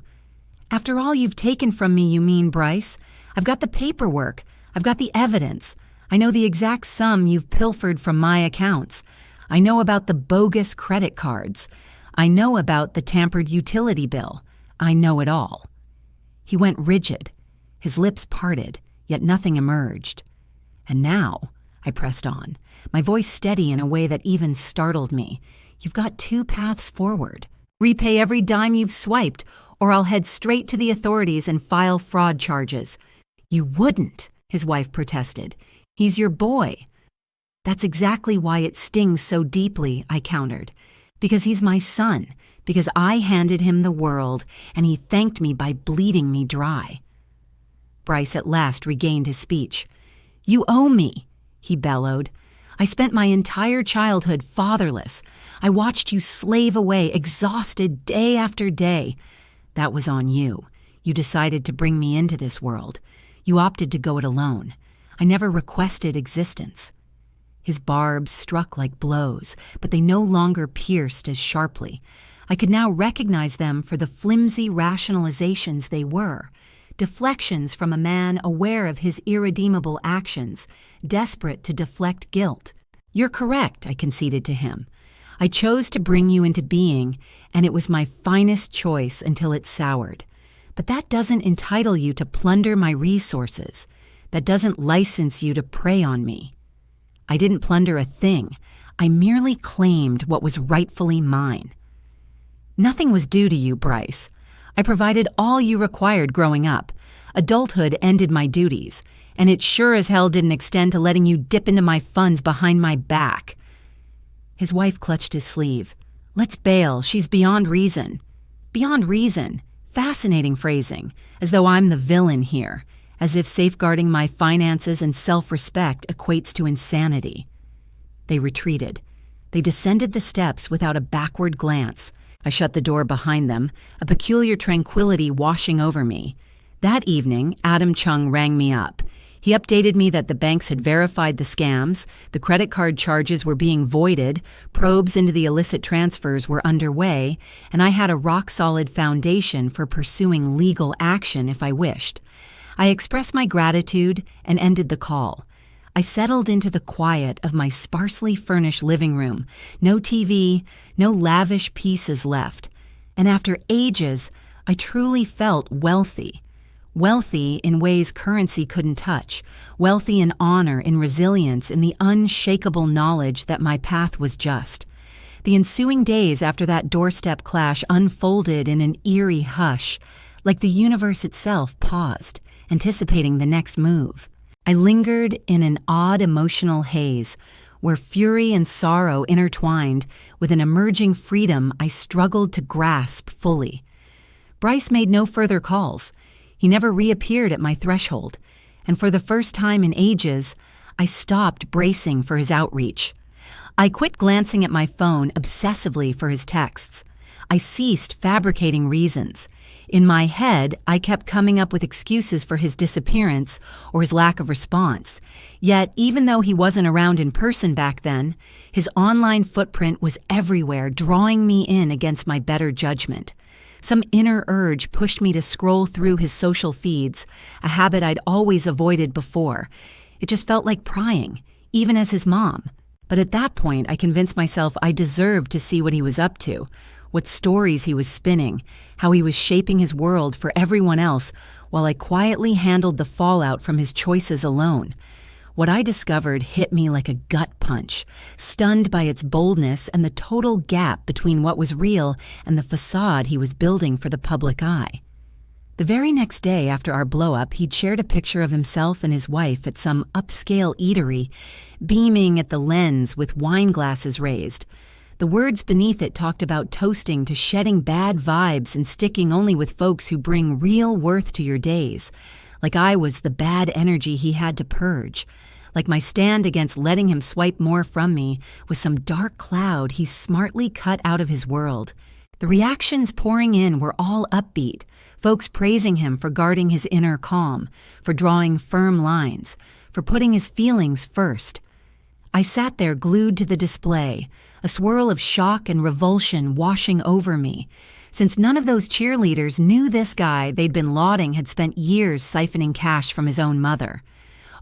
"After all you've taken from me, you mean, Bryce? I've got the paperwork. I've got the evidence. I know the exact sum you've pilfered from my accounts. I know about the bogus credit cards. I know about the tampered utility bill. I know it all." He went rigid. His lips parted, yet nothing emerged. "And now," I pressed on, my voice steady in a way that even startled me, "you've got 2 paths forward. Repay every dime you've swiped, or I'll head straight to the authorities and file fraud charges." "You wouldn't," his wife protested. "He's your boy." "That's exactly why it stings so deeply," I countered. "Because he's my son, because I handed him the world, and he thanked me by bleeding me dry." Bryce at last regained his speech. "You owe me," he bellowed. "I spent my entire childhood fatherless. I watched you slave away, exhausted day after day. That was on you. You decided to bring me into this world. You opted to go it alone. I never requested existence." His barbs struck like blows, but they no longer pierced as sharply. I could now recognize them for the flimsy rationalizations they were, deflections from a man aware of his irredeemable actions, desperate to deflect guilt. "You're correct," I conceded to him. "I chose to bring you into being, and it was my finest choice until it soured. But that doesn't entitle you to plunder my resources. That doesn't license you to prey on me." I didn't plunder a thing. I merely claimed what was rightfully mine. "Nothing was due to you, Bryce. I provided all you required growing up. Adulthood ended my duties, and it sure as hell didn't extend to letting you dip into my funds behind my back." His wife clutched his sleeve. "Let's bail. She's beyond reason." "Beyond reason." Fascinating phrasing, as though I'm the villain here, as if safeguarding my finances and self-respect equates to insanity. They retreated. They descended the steps without a backward glance. I shut the door behind them, a peculiar tranquility washing over me. That evening, Adam Chung rang me up. He updated me that the banks had verified the scams, the credit card charges were being voided, probes into the illicit transfers were underway, and I had a rock-solid foundation for pursuing legal action if I wished. I expressed my gratitude and ended the call. I settled into the quiet of my sparsely furnished living room, no TV, no lavish pieces left. And after ages, I truly felt wealthy. Wealthy in ways currency couldn't touch, wealthy in honor, in resilience, in the unshakable knowledge that my path was just. The ensuing days after that doorstep clash unfolded in an eerie hush, like the universe itself paused, anticipating the next move. I lingered in an odd emotional haze, where fury and sorrow intertwined with an emerging freedom I struggled to grasp fully. Bryce made no further calls. He never reappeared at my threshold, and for the first time in ages, I stopped bracing for his outreach. I quit glancing at my phone obsessively for his texts. I ceased fabricating reasons. In my head, I kept coming up with excuses for his disappearance or his lack of response. Yet, even though he wasn't around in person back then, his online footprint was everywhere, drawing me in against my better judgment. Some inner urge pushed me to scroll through his social feeds, a habit I'd always avoided before. It just felt like prying, even as his mom. But at that point, I convinced myself I deserved to see what he was up to, what stories he was spinning, how he was shaping his world for everyone else, while I quietly handled the fallout from his choices alone. What I discovered hit me like a gut punch, stunned by its boldness and the total gap between what was real and the facade he was building for the public eye. The very next day after our blow-up, he'd shared a picture of himself and his wife at some upscale eatery, beaming at the lens with wine glasses raised. The words beneath it talked about toasting to shedding bad vibes and sticking only with folks who bring real worth to your days. Like I was the bad energy he had to purge. Like my stand against letting him swipe more from me was some dark cloud he smartly cut out of his world. The reactions pouring in were all upbeat, folks praising him for guarding his inner calm, for drawing firm lines, for putting his feelings first. I sat there glued to the display, a swirl of shock and revulsion washing over me. Since none of those cheerleaders knew this guy they'd been lauding had spent years siphoning cash from his own mother.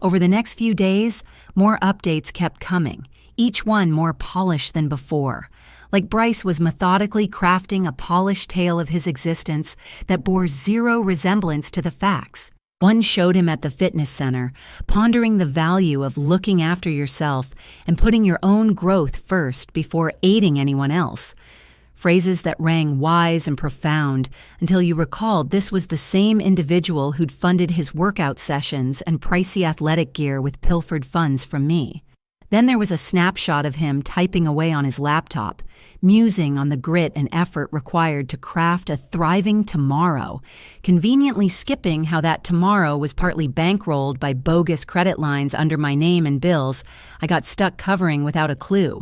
Over the next few days, more updates kept coming, each one more polished than before. Like Bryce was methodically crafting a polished tale of his existence that bore zero resemblance to the facts. One showed him at the fitness center, pondering the value of looking after yourself and putting your own growth first before aiding anyone else. Phrases that rang wise and profound until you recalled this was the same individual who'd funded his workout sessions and pricey athletic gear with pilfered funds from me. Then there was a snapshot of him typing away on his laptop, musing on the grit and effort required to craft a thriving tomorrow, conveniently skipping how that tomorrow was partly bankrolled by bogus credit lines under my name and bills I got stuck covering without a clue.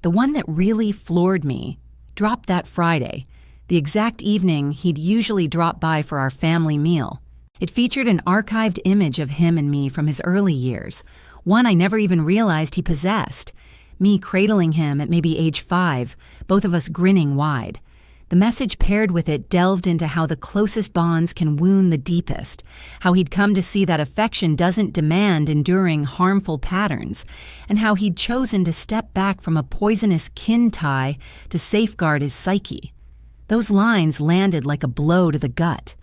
The one that really floored me dropped that Friday, the exact evening he'd usually drop by for our family meal. It featured an archived image of him and me from his early years, one I never even realized he possessed. Me cradling him at maybe age 5, both of us grinning wide. The message paired with it delved into how the closest bonds can wound the deepest, how he'd come to see that affection doesn't demand enduring harmful patterns, and how he'd chosen to step back from a poisonous kin tie to safeguard his psyche. Those lines landed like a blow to the gut.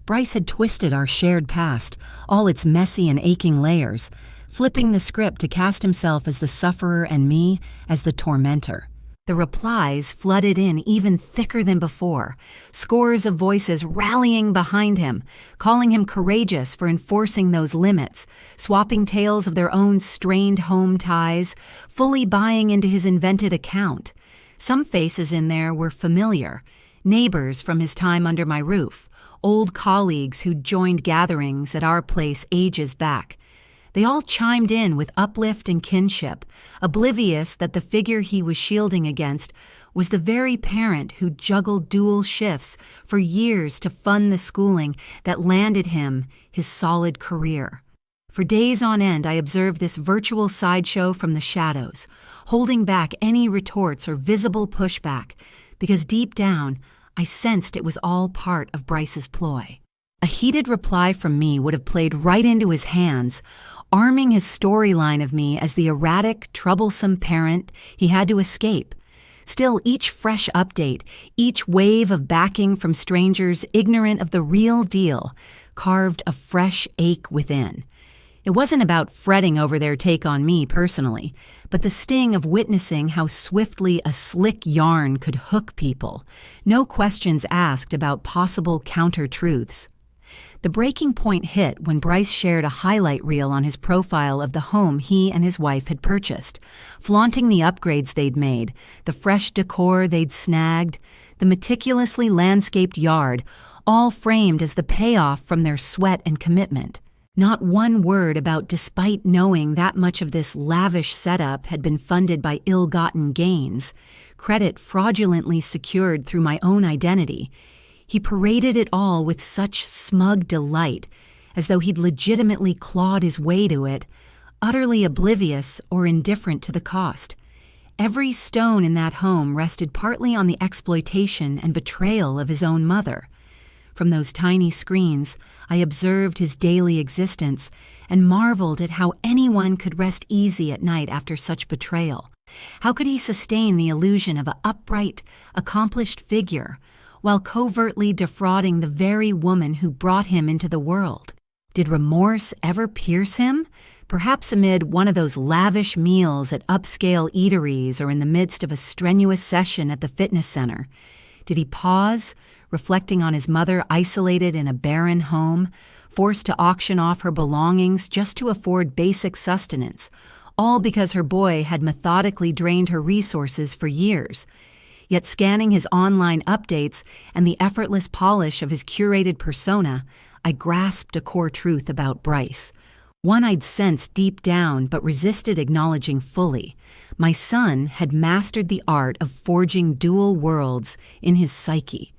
Bryce had twisted our shared past, all its messy and aching layers, flipping the script to cast himself as the sufferer and me as the tormentor. The replies flooded in even thicker than before, scores of voices rallying behind him, calling him courageous for enforcing those limits, swapping tales of their own strained home ties, fully buying into his invented account. Some faces in there were familiar, neighbors from his time under my roof, old colleagues who'd joined gatherings at our place ages back. They all chimed in with uplift and kinship, oblivious that the figure he was shielding against was the very parent who juggled dual shifts for years to fund the schooling that landed him his solid career. For days on end, I observed this virtual sideshow from the shadows, holding back any retorts or visible pushback, because deep down, I sensed it was all part of Bryce's ploy. A heated reply from me would have played right into his hands, arming his storyline of me as the erratic, troublesome parent he had to escape. Still, each fresh update, each wave of backing from strangers ignorant of the real deal, carved a fresh ache within. It wasn't about fretting over their take on me personally, but the sting of witnessing how swiftly a slick yarn could hook people, no questions asked about possible counter-truths. The breaking point hit when Bryce shared a highlight reel on his profile of the home he and his wife had purchased, flaunting the upgrades they'd made, the fresh decor they'd snagged, the meticulously landscaped yard, all framed as the payoff from their sweat and commitment. Not one word about despite knowing that much of this lavish setup had been funded by ill-gotten gains, credit fraudulently secured through my own identity. He paraded it all with such smug delight, as though he'd legitimately clawed his way to it, utterly oblivious or indifferent to the cost. Every stone in that home rested partly on the exploitation and betrayal of his own mother. From those tiny screens, I observed his daily existence and marveled at how anyone could rest easy at night after such betrayal. How could he sustain the illusion of an upright, accomplished figure while covertly defrauding the very woman who brought him into the world? Did remorse ever pierce him? Perhaps amid one of those lavish meals at upscale eateries or in the midst of a strenuous session at the fitness center. Did he pause, reflecting on his mother isolated in a barren home, forced to auction off her belongings just to afford basic sustenance, all because her boy had methodically drained her resources for years? Yet scanning his online updates and the effortless polish of his curated persona, I grasped a core truth about Bryce. One I'd sensed deep down but resisted acknowledging fully. My son had mastered the art of forging dual worlds in his psyche.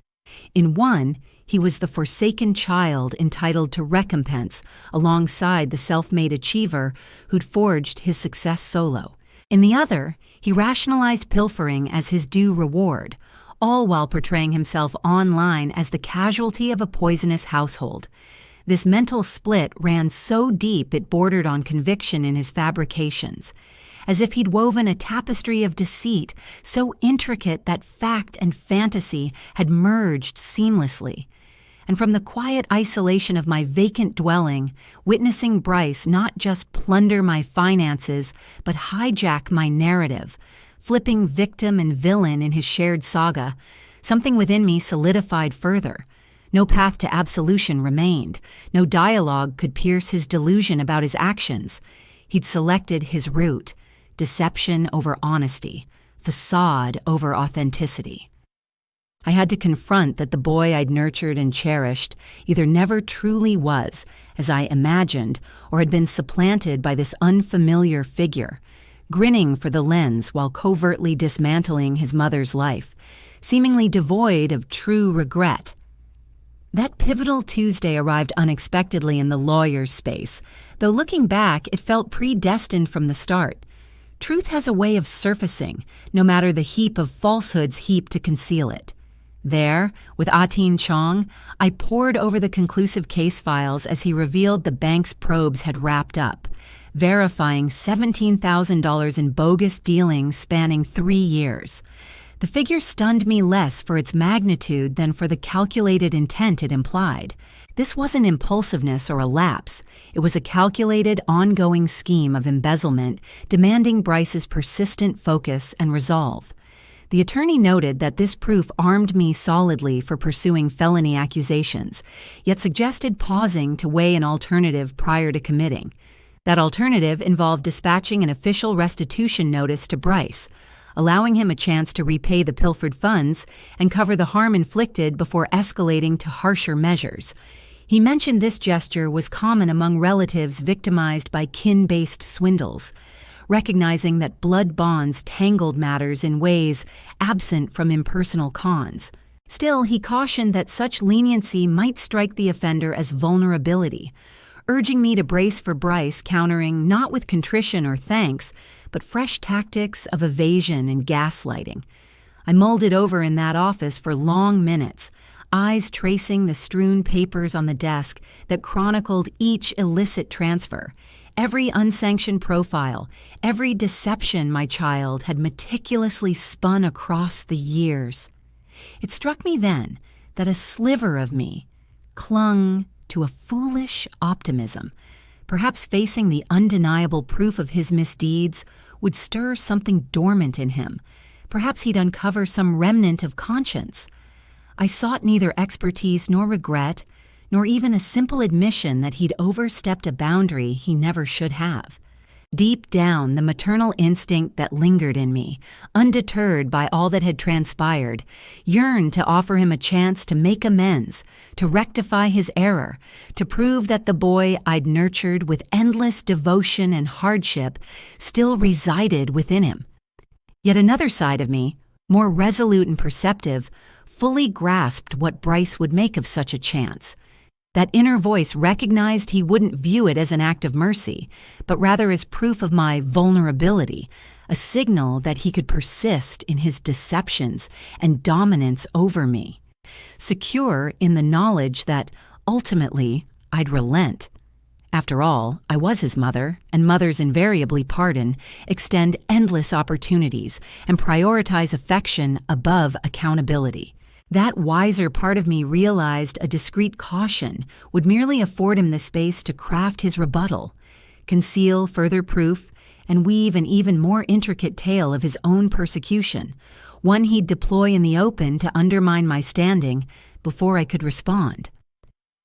In one, he was the forsaken child entitled to recompense alongside the self-made achiever who'd forged his success solo. In the other, he rationalized pilfering as his due reward, all while portraying himself online as the casualty of a poisonous household. This mental split ran so deep it bordered on conviction in his fabrications, as if he'd woven a tapestry of deceit so intricate that fact and fantasy had merged seamlessly. And from the quiet isolation of my vacant dwelling, witnessing Bryce not just plunder my finances, but hijack my narrative, flipping victim and villain in his shared saga, something within me solidified further. No path to absolution remained. No dialogue could pierce his delusion about his actions. He'd selected his route: deception over honesty, facade over authenticity. I had to confront that the boy I'd nurtured and cherished either never truly was, as I imagined, or had been supplanted by this unfamiliar figure, grinning for the lens while covertly dismantling his mother's life, seemingly devoid of true regret. That pivotal Tuesday arrived unexpectedly in the lawyer's space, though looking back, it felt predestined from the start. Truth has a way of surfacing, no matter the heap of falsehoods heaped to conceal it. There, with Atin Chong, I pored over the conclusive case files as he revealed the bank's probes had wrapped up, verifying $17,000 in bogus dealings spanning 3 years. The figure stunned me less for its magnitude than for the calculated intent it implied. This wasn't impulsiveness or a lapse. It was a calculated, ongoing scheme of embezzlement demanding Bryce's persistent focus and resolve. The attorney noted that this proof armed me solidly for pursuing felony accusations, yet suggested pausing to weigh an alternative prior to committing. That alternative involved dispatching an official restitution notice to Bryce, allowing him a chance to repay the pilfered funds and cover the harm inflicted before escalating to harsher measures. He mentioned this gesture was common among relatives victimized by kin-based swindles, recognizing that blood bonds tangled matters in ways absent from impersonal cons. Still, he cautioned that such leniency might strike the offender as vulnerability, urging me to brace for Bryce, countering not with contrition or thanks, but fresh tactics of evasion and gaslighting. I mulled it over in that office for long minutes, eyes tracing the strewn papers on the desk that chronicled each illicit transfer, every unsanctioned profile, every deception my child had meticulously spun across the years. It struck me then that a sliver of me clung to a foolish optimism. Perhaps facing the undeniable proof of his misdeeds would stir something dormant in him. Perhaps he'd uncover some remnant of conscience. I sought neither expertise nor regret, nor even a simple admission that he'd overstepped a boundary he never should have. Deep down, the maternal instinct that lingered in me, undeterred by all that had transpired, yearned to offer him a chance to make amends, to rectify his error, to prove that the boy I'd nurtured with endless devotion and hardship still resided within him. Yet another side of me, more resolute and perceptive, fully grasped what Bryce would make of such a chance. That inner voice recognized he wouldn't view it as an act of mercy, but rather as proof of my vulnerability, a signal that he could persist in his deceptions and dominance over me, secure in the knowledge that, ultimately, I'd relent. After all, I was his mother, and mothers invariably pardon, extend endless opportunities, and prioritize affection above accountability. That wiser part of me realized a discreet caution would merely afford him the space to craft his rebuttal, conceal further proof, and weave an even more intricate tale of his own persecution, one he'd deploy in the open to undermine my standing before I could respond.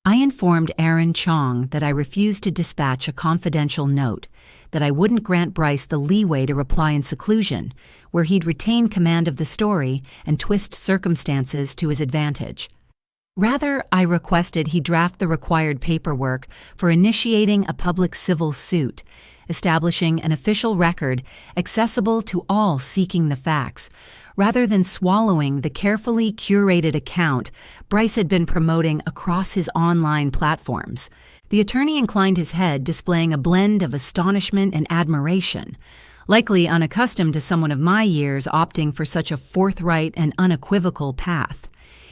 I informed Aaron Chong that I refused to dispatch a confidential note, that I wouldn't grant Bryce the leeway to reply in seclusion, where he'd retain command of the story and twist circumstances to his advantage. Rather, I requested he draft the required paperwork for initiating a public civil suit, establishing an official record accessible to all seeking the facts, rather than swallowing the carefully curated account Bryce had been promoting across his online platforms. The attorney inclined his head, displaying a blend of astonishment and admiration, likely unaccustomed to someone of my years opting for such a forthright and unequivocal path.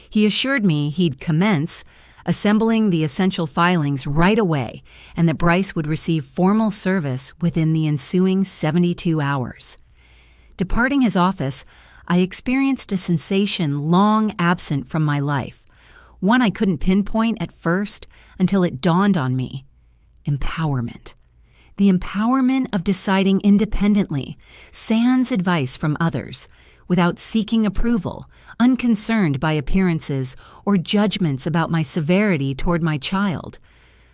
He assured me he'd commence assembling the essential filings right away, and that Bryce would receive formal service within the ensuing 72 hours. Departing his office, I experienced a sensation long absent from my life, one I couldn't pinpoint at first until it dawned on me: empowerment. The empowerment of deciding independently, sans advice from others, without seeking approval, unconcerned by appearances or judgments about my severity toward my child.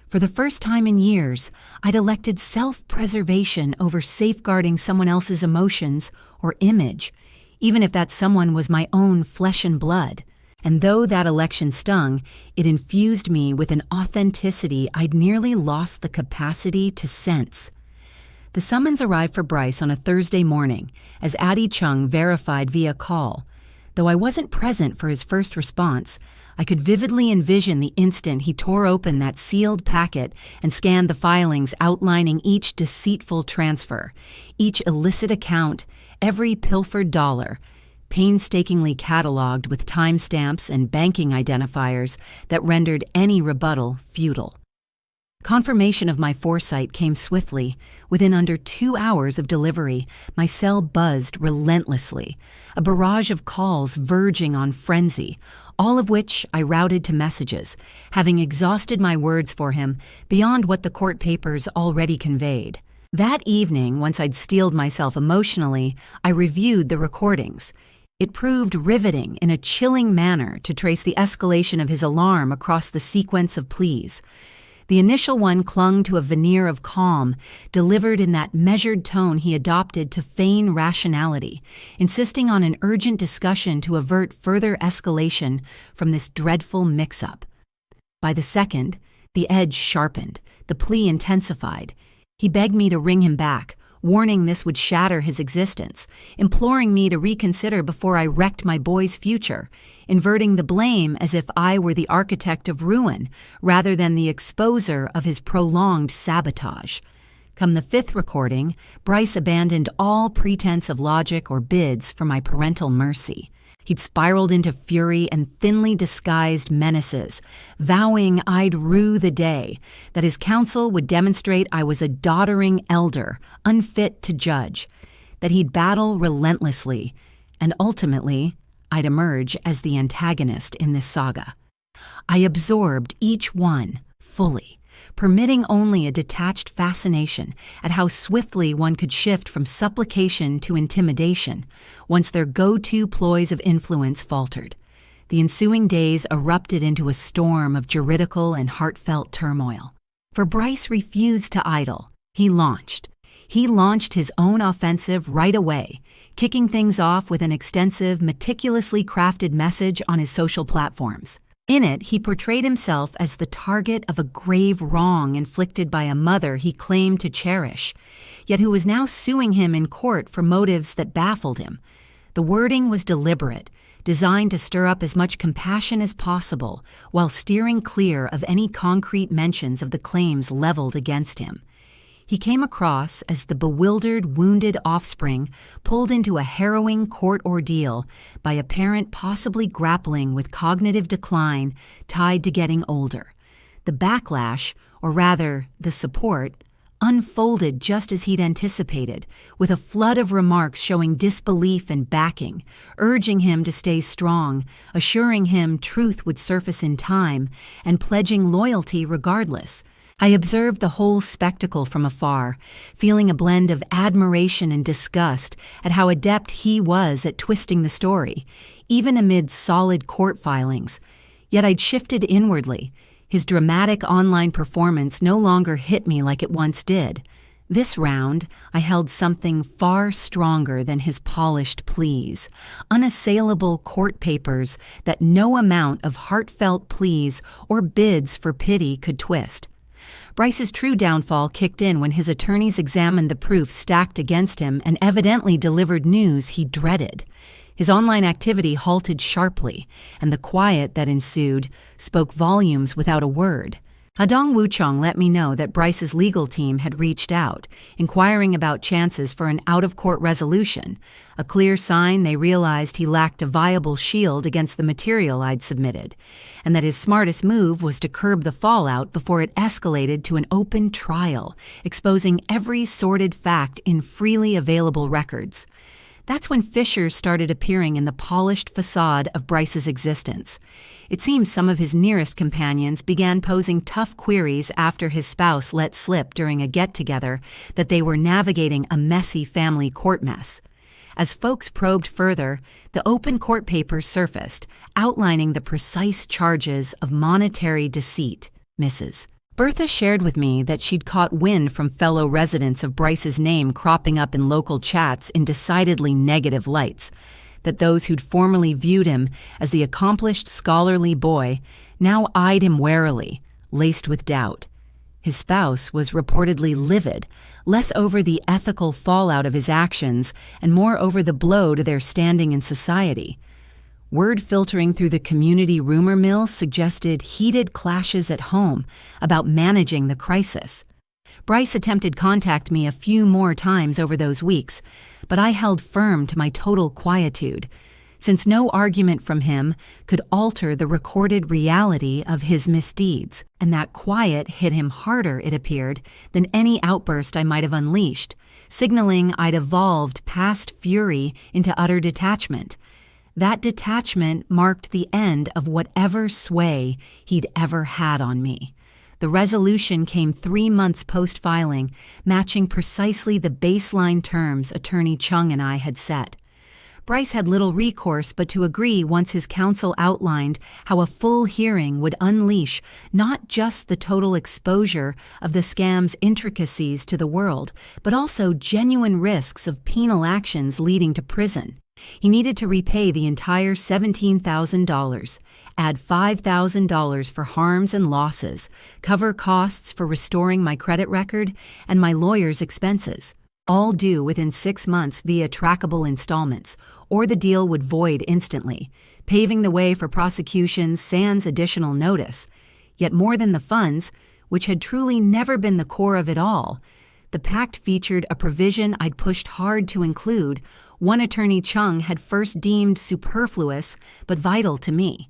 For the first time in years, I'd elected self-preservation over safeguarding someone else's emotions or image, even if that someone was my own flesh and blood. And though that election stung, it infused me with an authenticity I'd nearly lost the capacity to sense. The summons arrived for Bryce on a Thursday morning, as Addie Chung verified via call. Though I wasn't present for his first response, I could vividly envision the instant he tore open that sealed packet and scanned the filings outlining each deceitful transfer, each illicit account, every pilfered dollar, painstakingly cataloged with timestamps and banking identifiers that rendered any rebuttal futile. Confirmation of my foresight came swiftly. Within under 2 hours of delivery, my cell buzzed relentlessly, a barrage of calls verging on frenzy, all of which I routed to messages, having exhausted my words for him beyond what the court papers already conveyed. That evening, once I'd steeled myself emotionally, I reviewed the recordings. It proved riveting in a chilling manner to trace the escalation of his alarm across the sequence of pleas. The initial one clung to a veneer of calm, delivered in that measured tone he adopted to feign rationality, insisting on an urgent discussion to avert further escalation from this dreadful mix-up. By the second, the edge sharpened, the plea intensified. He begged me to ring him back, warning this would shatter his existence, imploring me to reconsider before I wrecked my boy's future, inverting the blame as if I were the architect of ruin rather than the exposer of his prolonged sabotage. Come the fifth recording, Bryce abandoned all pretense of logic or bids for my parental mercy. He'd spiraled into fury and thinly disguised menaces, vowing I'd rue the day, that his counsel would demonstrate I was a doddering elder, unfit to judge, that he'd battle relentlessly, and ultimately, I'd emerge as the antagonist in this saga. I absorbed each one fully, permitting only a detached fascination at how swiftly one could shift from supplication to intimidation once their go-to ploys of influence faltered. The ensuing days erupted into a storm of juridical and heartfelt turmoil. For Bryce refused to idle. He launched. He launched his own offensive right away, kicking things off with an extensive, meticulously crafted message on his social platforms. In it, he portrayed himself as the target of a grave wrong inflicted by a mother he claimed to cherish, yet who was now suing him in court for motives that baffled him. The wording was deliberate, designed to stir up as much compassion as possible while steering clear of any concrete mentions of the claims leveled against him. He came across as the bewildered, wounded offspring pulled into a harrowing court ordeal by a parent possibly grappling with cognitive decline tied to getting older. The backlash, or rather, the support, unfolded just as he'd anticipated, with a flood of remarks showing disbelief and backing, urging him to stay strong, assuring him truth would surface in time, and pledging loyalty regardless. I observed the whole spectacle from afar, feeling a blend of admiration and disgust at how adept he was at twisting the story, even amid solid court filings. Yet I'd shifted inwardly. His dramatic online performance no longer hit me like it once did. This round, I held something far stronger than his polished pleas, unassailable court papers that no amount of heartfelt pleas or bids for pity could twist. Bryce's true downfall kicked in when his attorneys examined the proof stacked against him and evidently delivered news he dreaded. His online activity halted sharply, and the quiet that ensued spoke volumes without a word. Hadong Wuchong let me know that Bryce's legal team had reached out, inquiring about chances for an out-of-court resolution, a clear sign they realized he lacked a viable shield against the material I'd submitted, and that his smartest move was to curb the fallout before it escalated to an open trial, exposing every sordid fact in freely available records. That's when fissures started appearing in the polished facade of Bryce's existence. It seems some of his nearest companions began posing tough queries after his spouse let slip during a get-together that they were navigating a messy family court mess. As folks probed further, the open court papers surfaced, outlining the precise charges of monetary deceit, Mrs. Bertha shared with me that she'd caught wind from fellow residents of Bryce's name cropping up in local chats in decidedly negative lights, that those who'd formerly viewed him as the accomplished scholarly boy now eyed him warily, laced with doubt. His spouse was reportedly livid, less over the ethical fallout of his actions and more over the blow to their standing in society. Word filtering through the community rumor mill suggested heated clashes at home about managing the crisis. Bryce attempted to contact me a few more times over those weeks, but I held firm to my total quietude, since no argument from him could alter the recorded reality of his misdeeds, and that quiet hit him harder, it appeared, than any outburst I might have unleashed, signaling I'd evolved past fury into utter detachment. That detachment marked the end of whatever sway he'd ever had on me. The resolution came 3 months post-filing, matching precisely the baseline terms Attorney Chung and I had set. Bryce had little recourse but to agree once his counsel outlined how a full hearing would unleash not just the total exposure of the scam's intricacies to the world, but also genuine risks of penal actions leading to prison. He needed to repay the entire $17,000, add $5,000 for harms and losses, cover costs for restoring my credit record, and my lawyer's expenses, all due within 6 months via trackable installments, or the deal would void instantly, paving the way for prosecution sans additional notice. Yet more than the funds, which had truly never been the core of it all, the pact featured a provision I'd pushed hard to include, one Attorney Chung had first deemed superfluous but vital to me.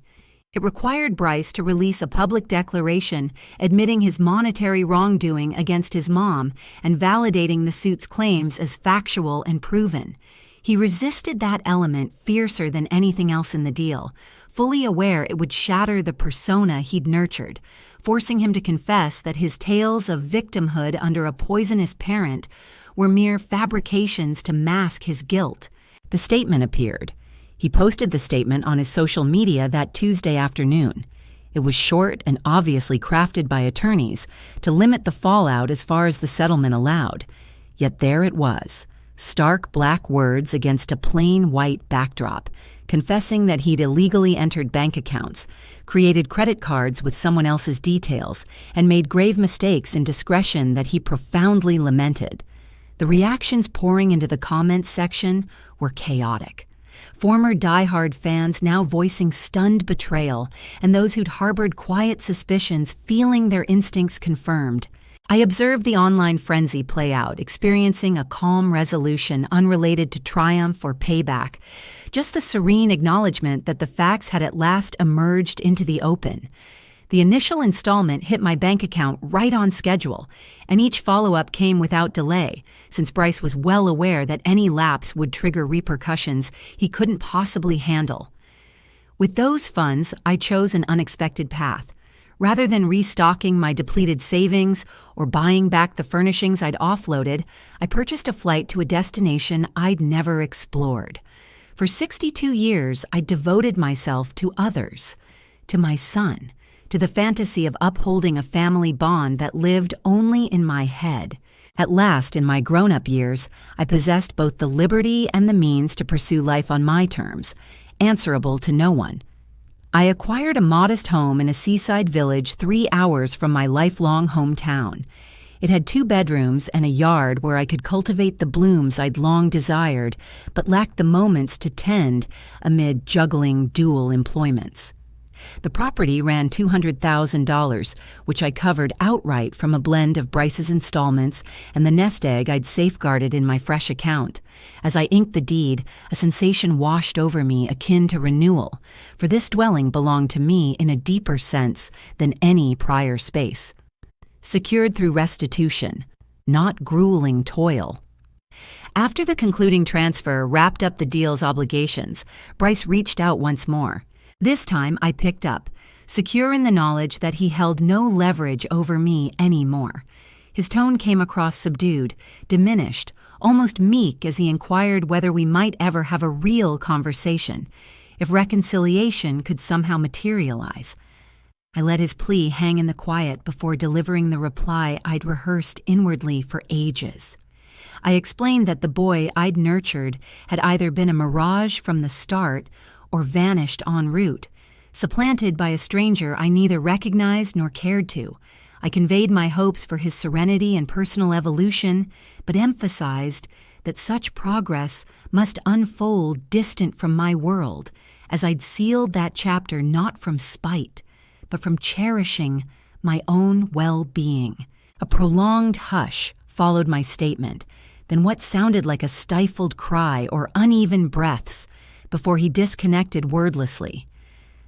It required Bryce to release a public declaration admitting his monetary wrongdoing against his mom and validating the suit's claims as factual and proven. He resisted that element fiercer than anything else in the deal, fully aware it would shatter the persona he'd nurtured, forcing him to confess that his tales of victimhood under a poisonous parent were mere fabrications to mask his guilt. The statement appeared. He posted the statement on his social media that Tuesday afternoon. It was short and obviously crafted by attorneys to limit the fallout as far as the settlement allowed. Yet there it was, stark black words against a plain white backdrop, confessing that he'd illegally entered bank accounts, created credit cards with someone else's details, and made grave mistakes in discretion that he profoundly lamented. The reactions pouring into the comments section were chaotic. Former die-hard fans now voicing stunned betrayal, and those who'd harbored quiet suspicions feeling their instincts confirmed. I observed the online frenzy play out, experiencing a calm resolution unrelated to triumph or payback, just the serene acknowledgement that the facts had at last emerged into the open. The initial installment hit my bank account right on schedule, and each follow-up came without delay, since Bryce was well aware that any lapse would trigger repercussions he couldn't possibly handle. With those funds, I chose an unexpected path. Rather than restocking my depleted savings or buying back the furnishings I'd offloaded, I purchased a flight to a destination I'd never explored. For 62 years, I devoted myself to others, to my son, to the fantasy of upholding a family bond that lived only in my head. At last, in my grown-up years, I possessed both the liberty and the means to pursue life on my terms, answerable to no one. I acquired a modest home in a seaside village 3 hours from my lifelong hometown. It had 2 bedrooms and a yard where I could cultivate the blooms I'd long desired, but lacked the moments to tend amid juggling dual employments. The property ran $200,000, which I covered outright from a blend of Bryce's installments and the nest egg I'd safeguarded in my fresh account. As I inked the deed, a sensation washed over me akin to renewal, for this dwelling belonged to me in a deeper sense than any prior space. Secured through restitution, not grueling toil. After the concluding transfer wrapped up the deal's obligations, Bryce reached out once more. This time I picked up, secure in the knowledge that he held no leverage over me anymore. His tone came across subdued, diminished, almost meek as he inquired whether we might ever have a real conversation, if reconciliation could somehow materialize. I let his plea hang in the quiet before delivering the reply I'd rehearsed inwardly for ages. I explained that the boy I'd nurtured had either been a mirage from the start or vanished en route, supplanted by a stranger I neither recognized nor cared to. I conveyed my hopes for his serenity and personal evolution, but emphasized that such progress must unfold distant from my world, as I'd sealed that chapter not from spite, but from cherishing my own well-being. A prolonged hush followed my statement, then what sounded like a stifled cry or uneven breaths, before he disconnected wordlessly.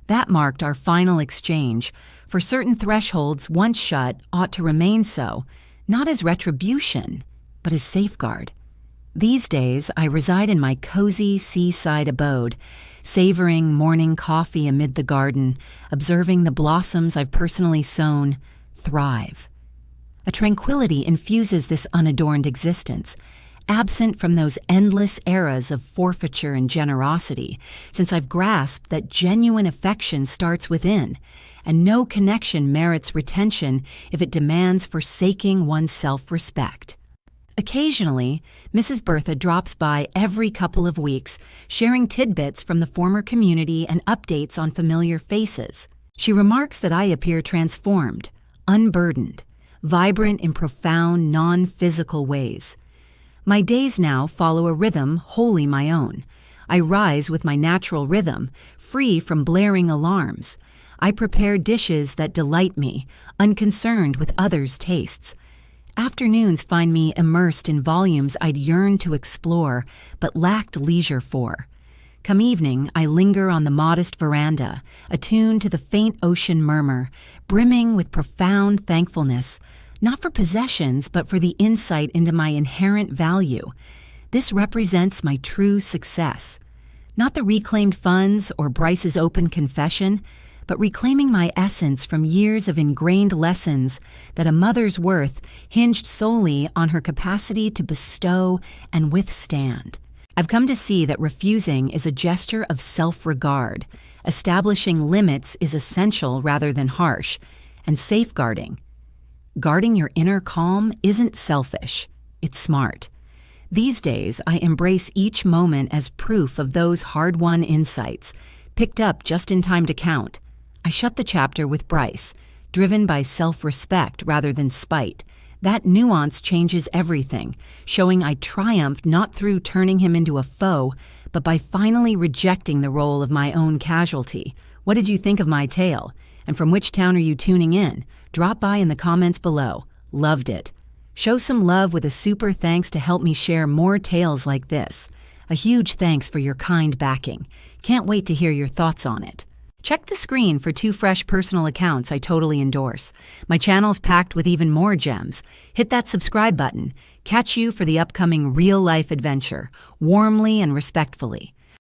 That marked our final exchange, for certain thresholds once shut ought to remain so, not as retribution, but as safeguard. These days, I reside in my cozy seaside abode, savoring morning coffee amid the garden, observing the blossoms I've personally sown thrive. A tranquility infuses this unadorned existence, absent from those endless eras of forfeiture and generosity, since I've grasped that genuine affection starts within, and no connection merits retention if it demands forsaking one's self-respect. Occasionally, Mrs. Bertha drops by every couple of weeks, sharing tidbits from the former community and updates on familiar faces. She remarks that I appear transformed, unburdened, vibrant in profound, non-physical ways. My days now follow a rhythm wholly my own. I rise with my natural rhythm, free from blaring alarms. I prepare dishes that delight me, unconcerned with others' tastes. Afternoons find me immersed in volumes I'd yearned to explore, but lacked leisure for. Come evening, I linger on the modest veranda, attuned to the faint ocean murmur, brimming with profound thankfulness, not for possessions, but for the insight into my inherent value. This represents my true success. Not the reclaimed funds or Bryce's open confession, but reclaiming my essence from years of ingrained lessons that a mother's worth hinged solely on her capacity to bestow and withstand. I've come to see that refusing is a gesture of self-regard, establishing limits is essential rather than harsh, and safeguarding. Guarding your inner calm isn't selfish, It's smart. These days, I embrace each moment as proof of those hard-won insights, picked up just in time to count. I shut the chapter with Bryce, driven by self-respect rather than spite. That nuance changes everything, showing I triumphed not through turning him into a foe, but by finally rejecting the role of my own casualty. What did you think of my tale? And from which town are you tuning in? Drop by in the comments below. Loved it. Show some love with a super thanks to help me share more tales like this. A huge thanks for your kind backing. Can't wait to hear your thoughts on it. Check the screen for 2 fresh personal accounts I totally endorse. My channel's packed with even more gems. Hit that subscribe button. Catch you for the upcoming real-life adventure, warmly and respectfully.